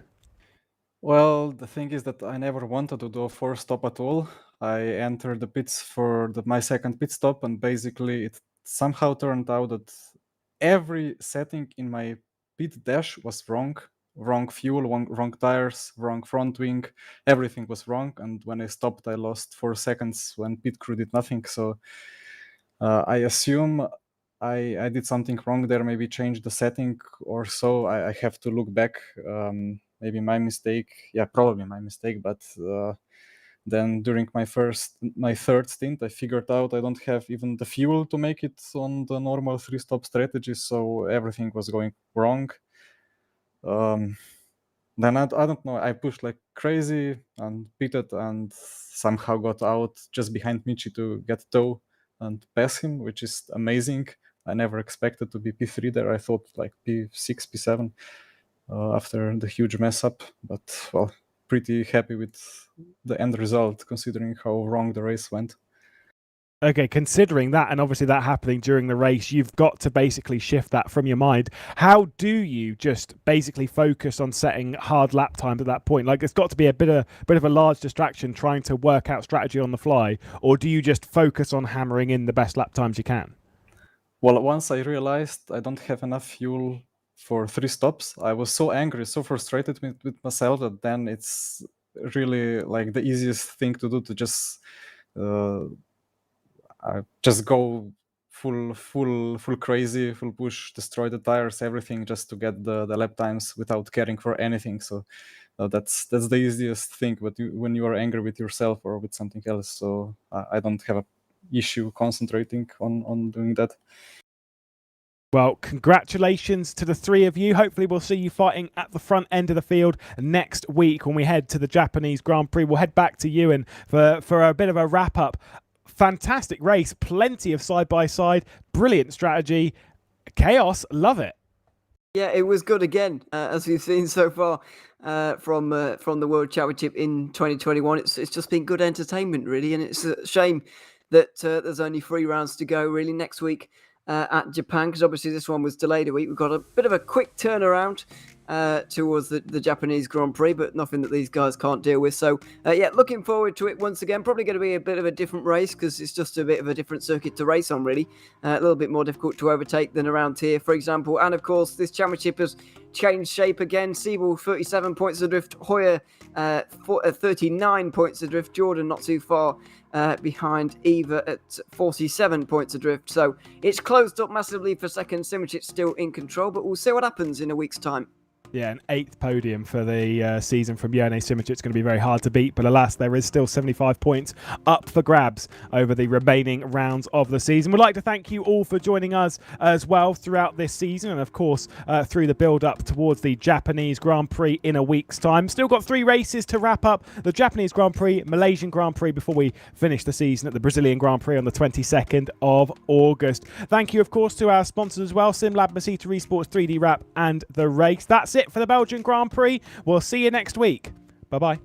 Well, the thing is that I never wanted to do a 4th stop at all. I entered the pits for my second pit stop, and basically it somehow turned out that every setting in my pit dash was wrong. Wrong fuel, wrong tires, wrong front wing, everything was wrong. And when I stopped, I lost 4 seconds when pit crew did nothing. So I assume I did something wrong there, maybe changed the setting or so. I have to look back. Maybe my mistake. Yeah, probably my mistake. But then during my 3rd stint, I figured out I don't have even the fuel to make it on the normal 3-stop strategy. So everything was going wrong. Then I don't know. I pushed like crazy and pitted and somehow got out just behind Michi to get tow and pass him, which is amazing. I never expected to be P3 there. I thought like P6, P7 after the huge mess up. But, well, pretty happy with the end result considering how wrong the race went.
Okay, considering that, and obviously that happening during the race, you've got to basically shift that from your mind. How do you just basically focus on setting hard lap times at that point? Like, it's got to be a bit of a large distraction trying to work out strategy on the fly, or do you just focus on hammering in the best lap times you can?
Well, once I realized I don't have enough fuel for 3 stops, I was so angry, so frustrated with myself that then it's really like the easiest thing to do to just go full crazy, full push, destroy the tires, everything, just to get the lap times without caring for anything. So that's the easiest thing. But when you are angry with yourself or with something else, so I don't have an issue concentrating on doing that.
Well, congratulations to the 3 of you. Hopefully we'll see you fighting at the front end of the field next week when we head to the Japanese Grand Prix. We'll head back to Ewan for a bit of a wrap-up. Fantastic race, plenty of side-by-side, brilliant strategy, chaos, love it.
Yeah, it was good again, as we've seen so far from the World Championship in 2021. It's just been good entertainment, really, and it's a shame that there's only 3 rounds to go, really, next week at Japan, because obviously this one was delayed a week. We've got a bit of a quick turnaround towards the Japanese Grand Prix, but nothing that these guys can't deal with. So, yeah, looking forward to it once again. Probably going to be a bit of a different race because it's just a bit of a different circuit to race on, really. A little bit more difficult to overtake than around here, for example. And, of course, this championship has changed shape again. Siebel, 37 points adrift. Hoyer, 39 points adrift. Jordan not too far behind Eva at 47 points adrift. So it's closed up massively for second. Simoncic still in control, but we'll see what happens in a week's time.
Yeah, an 8th podium for the season from Ewan Simic. It's going to be very hard to beat, but alas, there is still 75 points up for grabs over the remaining rounds of the season. We'd like to thank you all for joining us as well throughout this season, and of course through the build-up towards the Japanese Grand Prix in a week's time. Still got 3 races to wrap up: the Japanese Grand Prix, Malaysian Grand Prix, before we finish the season at the Brazilian Grand Prix on the 22nd of August. Thank you, of course, to our sponsors as well: SimLab, Masita Esports, 3D Wrap, and The Race. That's it for the Belgian Grand Prix. We'll see you next week. Bye-bye.